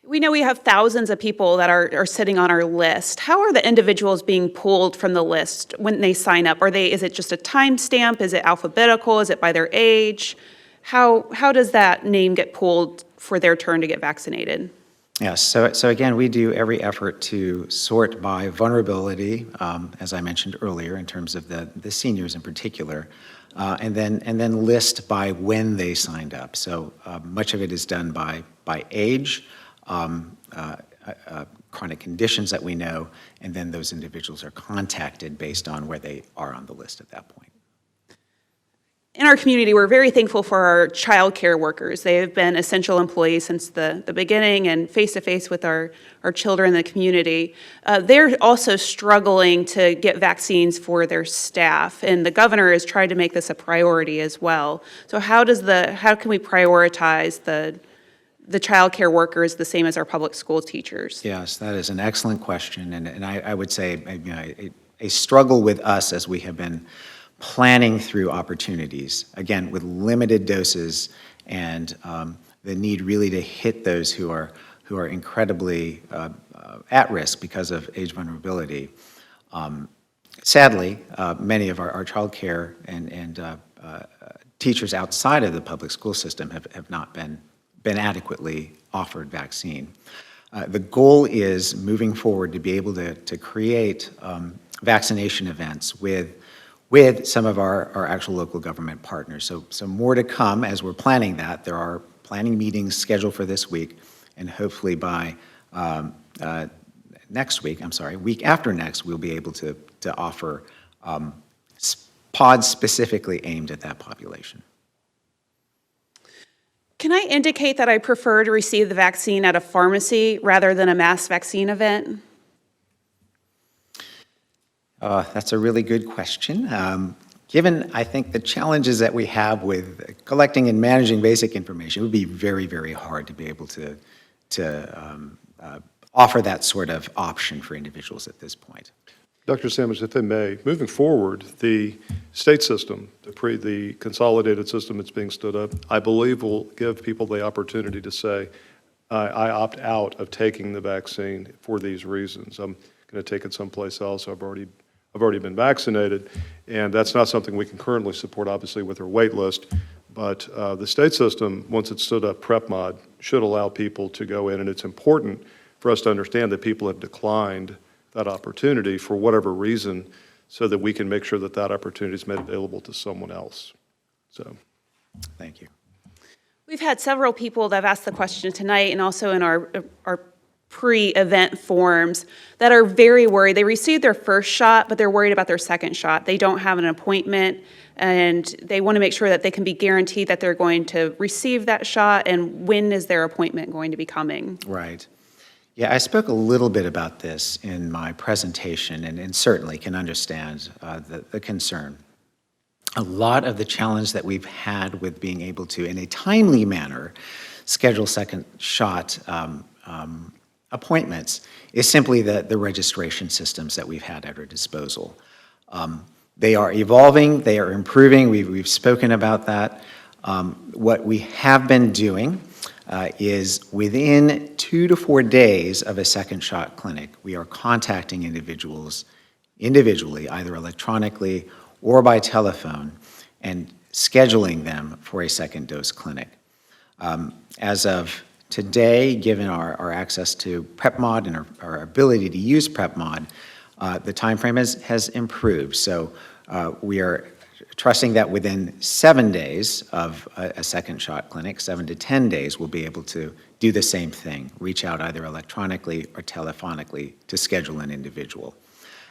We know we have thousands of people that are sitting on our list. How are the individuals being pulled from the list when they sign up? Is it just a timestamp? Is it alphabetical? Is it by their age? How does that name get pulled for their turn to get vaccinated? Yes, so again, we do every effort to sort by vulnerability, as I mentioned earlier, in terms of the seniors in particular, and then list by when they signed up. So much of it is done by age, chronic conditions that we know, and then those individuals are contacted based on where they are on the list at that point. In our community, we're very thankful for our child care workers. They have been essential employees since the beginning and face-to-face with our children in the community. They're also struggling to get vaccines for their staff, and the governor has tried to make this a priority as well. So how can we prioritize the child care workers the same as our public school teachers? Yes, that is an excellent question, and I would say a struggle with us as we have been planning through opportunities, again, with limited doses and the need really to hit those who are incredibly at risk because of age vulnerability. Sadly, many of our child care and teachers outside of the public school system have not been adequately offered vaccine. The goal is moving forward to be able to create vaccination events with some of our actual local government partners. So more to come as we're planning that. There are planning meetings scheduled for this week and hopefully by week after next, we'll be able to offer pods specifically aimed at that population. Can I indicate that I prefer to receive the vaccine at a pharmacy rather than a mass vaccine event? That's a really good question. Given, I think, the challenges that we have with collecting and managing basic information, it would be very, very hard to be able to offer that sort of option for individuals at this point. Dr. Sanders, if I may, moving forward, the state system, the consolidated system that's being stood up, I believe will give people the opportunity to say, I opt out of taking the vaccine for these reasons. I'm going to take it someplace else. I've already been vaccinated, and that's not something we can currently support, obviously, with our wait list. But the state system, once it's stood up, PrepMod, should allow people to go in, and it's important for us to understand that people have declined that opportunity for whatever reason, so that we can make sure that that opportunity is made available to someone else. So, thank you. We've had several people that have asked the question tonight and also in our pre-event forms that are very worried. They received their first shot, but they're worried about their second shot. They don't have an appointment, and they want to make sure that they can be guaranteed that they're going to receive that shot, and when is their appointment going to be coming? Right. Yeah, I spoke a little bit about this in my presentation, and certainly can understand the concern. A lot of the challenge that we've had with being able to, in a timely manner, schedule second shot appointments is simply the registration systems that we've had at our disposal. They are evolving, they are improving, we've spoken about that. What we have been doing is within 2 to 4 days of a second shot clinic, we are contacting individuals individually, either electronically or by telephone, and scheduling them for a second dose clinic. As of today, given our access to PrepMod and our ability to use PrepMod, the time frame has improved. So we are trusting that within 7 days of a second shot clinic, 7 to 10 days, we'll be able to do the same thing, reach out either electronically or telephonically to schedule an individual.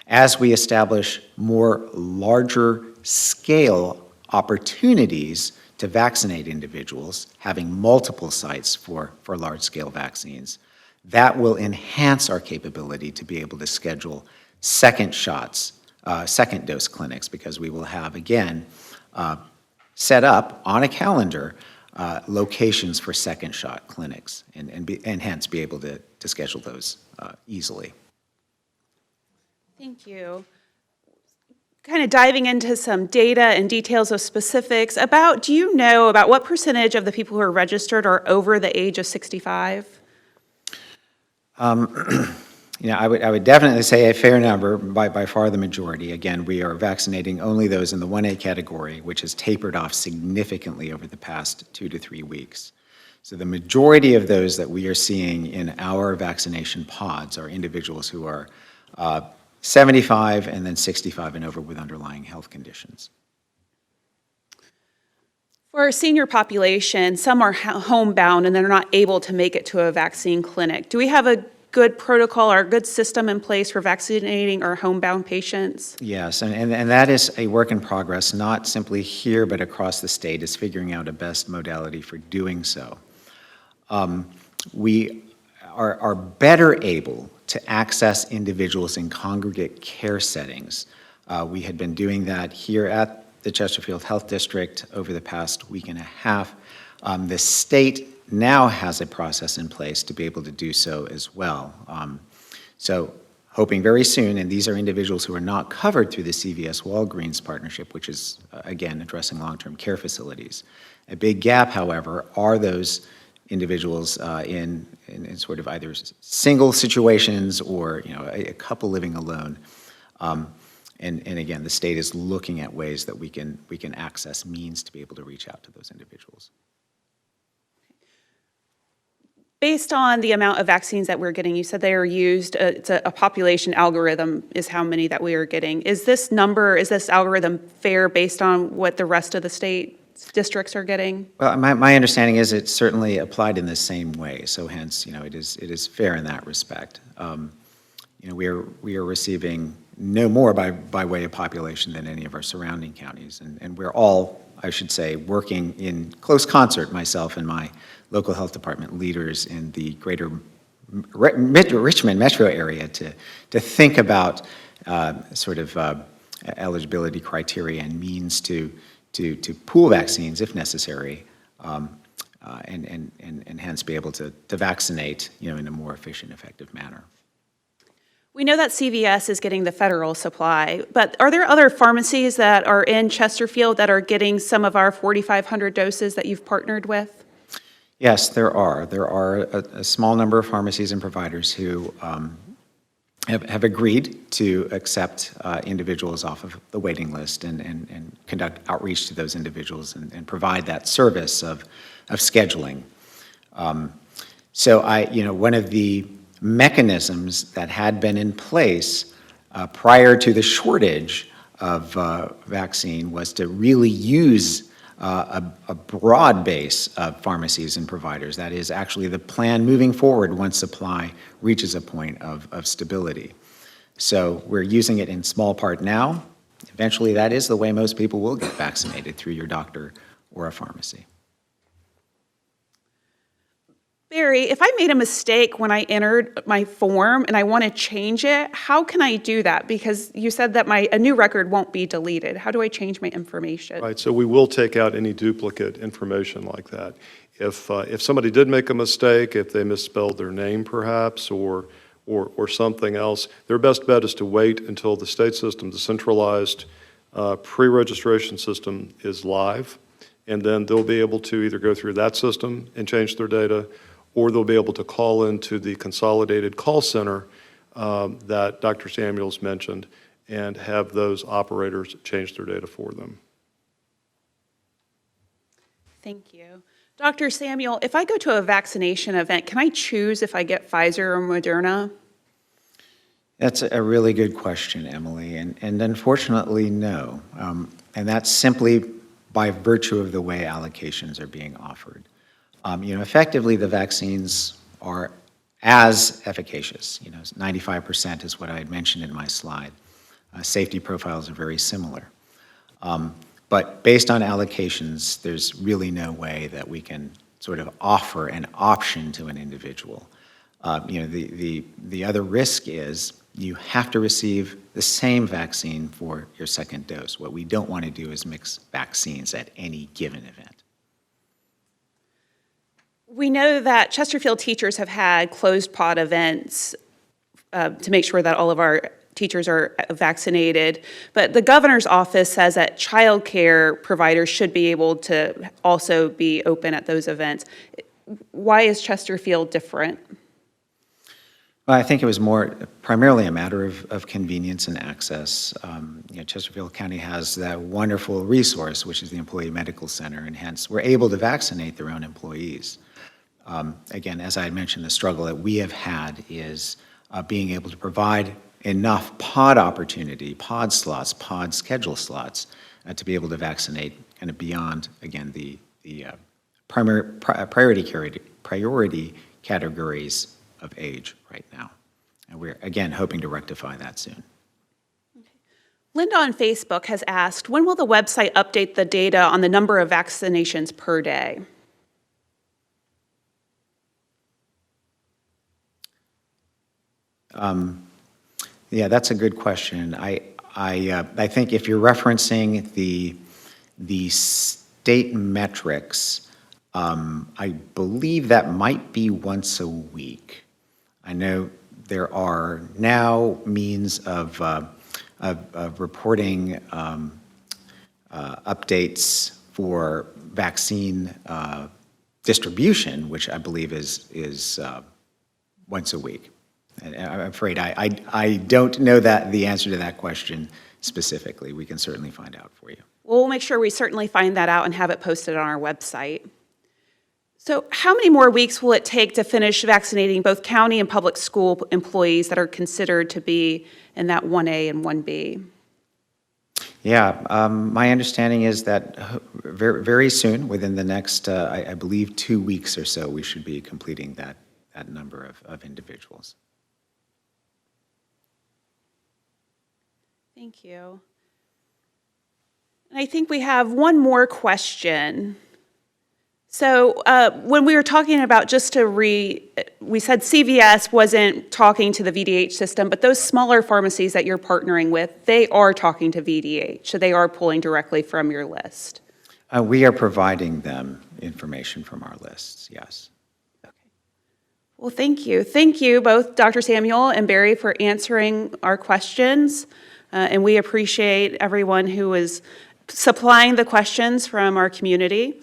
As we establish more larger scale opportunities to vaccinate individuals, having multiple sites for large-scale vaccines, that will enhance our capability to be able to schedule second shots, second dose clinics, because we will have, again, set up on a calendar locations for second shot clinics, and hence be able to schedule those easily. Thank you. Kind of diving into some data and details of specifics about, do you know about what percentage of the people who are registered are over the age of 65? I would definitely say a fair number, by far the majority. Again, we are vaccinating only those in the 1A category, which has tapered off significantly over the past 2 to 3 weeks. So the majority of those that we are seeing in our vaccination pods are individuals who are 75 and then 65 and over with underlying health conditions. For our senior population, some are homebound and they're not able to make it to a vaccine clinic. Do we have a good protocol or a good system in place for vaccinating our homebound patients? Yes, and that is a work in progress, not simply here but across the state, is figuring out a best modality for doing so. We are better able to access individuals in congregate care settings. We had been doing that here at the Chesterfield Health District over the past week and a half. The state now has a process in place to be able to do so as well. So hoping very soon, and these are individuals who are not covered through the CVS Walgreens partnership, which is, again, addressing long-term care facilities. A big gap, however, are those individuals in sort of either single situations or a couple living alone. And again, the state is looking at ways that we can access means to be able to reach out to those individuals. Based on the amount of vaccines that we're getting, you said they are used, it's a population algorithm is how many that we are getting. Is this algorithm fair based on what the rest of the state districts are getting? Well, my understanding is it's certainly applied in the same way, so hence, it is fair in that respect. We are receiving no more by way of population than any of our surrounding counties, and we're all, I should say, working in close concert, myself and my local health department leaders in the greater Richmond metro area to think about eligibility criteria and means to pool vaccines if necessary, and hence be able to vaccinate, in a more efficient, effective manner. We know that CVS is getting the federal supply, but are there other pharmacies that are in Chesterfield that are getting some of our 4,500 doses that you've partnered with? Yes, there are. There are a small number of pharmacies and providers who have agreed to accept individuals off of the waiting list and conduct outreach to those individuals and provide that service of scheduling. So one of the mechanisms that had been in place prior to the shortage of vaccine was to really use a broad base of pharmacies and providers. That is actually the plan moving forward once supply reaches a point of stability. So we're using it in small part now. Eventually, that is the way most people will get vaccinated, through your doctor or a pharmacy. Barry, if I made a mistake when I entered my form and I want to change it, how can I do that? Because you said that a new record won't be deleted. How do I change my information? Right, so we will take out any duplicate information like that. If somebody did make a mistake, if they misspelled their name perhaps, or something else, their best bet is to wait until the state system, the centralized pre-registration system, is live, and then they'll be able to either go through that system and change their data, or they'll be able to call into the consolidated call center that Dr. Samuels mentioned and have those operators change their data for them. Thank you. Dr. Samuel, if I go to a vaccination event, can I choose if I get Pfizer or Moderna? That's a really good question, Emily, and unfortunately, no. And that's simply by virtue of the way allocations are being offered. Effectively, the vaccines are as efficacious. 95% is what I had mentioned in my slide. Safety profiles are very similar. But based on allocations, there's really no way that we can sort of offer an option to an individual. The other risk is you have to receive the same vaccine for your second dose. What we don't want to do is mix vaccines at any given event. We know that Chesterfield teachers have had closed pod events to make sure that all of our teachers are vaccinated, but the governor's office says that childcare providers should be able to also be open at those events. Why is Chesterfield different? Well, I think it was primarily a matter of convenience and access. Chesterfield County has that wonderful resource, which is the Employee Medical Center, and hence we're able to vaccinate their own employees. Again, as I had mentioned, the struggle that we have had is being able to provide enough pod opportunity, pod slots, pod schedule slots to be able to vaccinate kind of beyond, again, the priority categories of age right now. And we're, again, hoping to rectify that soon. Linda on Facebook has asked, when will the website update the data on the number of vaccinations per day? Yeah, that's a good question. I think if you're referencing the state metrics, I believe that might be once a week. I know there are now means of reporting updates for vaccine distribution, which I believe is once a week. And I'm afraid I don't know the answer to that question specifically. We can certainly find out for you. We'll make sure we certainly find that out and have it posted on our website. So how many more weeks will it take to finish vaccinating both county and public school employees that are considered to be in that 1A and 1B? Yeah, my understanding is that very, very soon, within the next, I believe, 2 weeks or so, we should be completing that number of individuals. Thank you. And I think we have one more question. So when we were talking about, we said CVS wasn't talking to the VDH system, but those smaller pharmacies that you're partnering with, they are talking to VDH, so they are pulling directly from your list. We are providing them information from our lists, yes. Okay. Well, thank you. Thank you, both Dr. Samuel and Barry, for answering our questions. And we appreciate everyone who is supplying the questions from our community.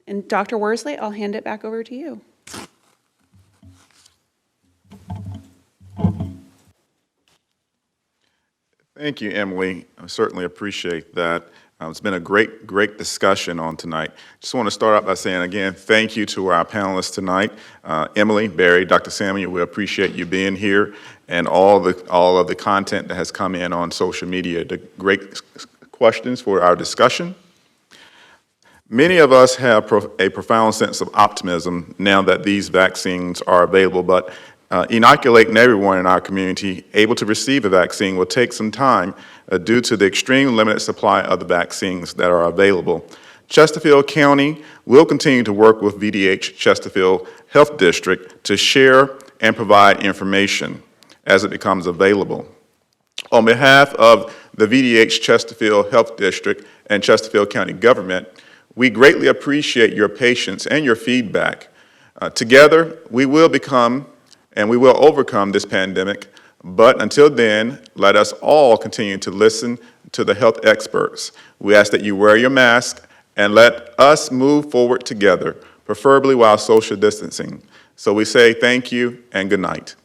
And Dr. Worsley, I'll hand it back over to you. Thank you, Emily. I certainly appreciate that. It's been a great discussion on tonight. Just want to start out by saying again, thank you to our panelists tonight. Emily, Barry, Dr. Samuel, we appreciate you being here and all of the content that has come in on social media, the great questions for our discussion. Many of us have a profound sense of optimism now that these vaccines are available, but inoculating everyone in our community able to receive a vaccine will take some time due to the extreme limited supply of the vaccines that are available. Chesterfield County will continue to work with VDH Chesterfield Health District to share and provide information as it becomes available. On behalf of the VDH Chesterfield Health District and Chesterfield County government, we greatly appreciate your patience and your feedback. Together, we will become and we will overcome this pandemic, but until then, let us all continue to listen to the health experts. We ask that you wear your mask and let us move forward together, preferably while social distancing. So we say thank you and good night.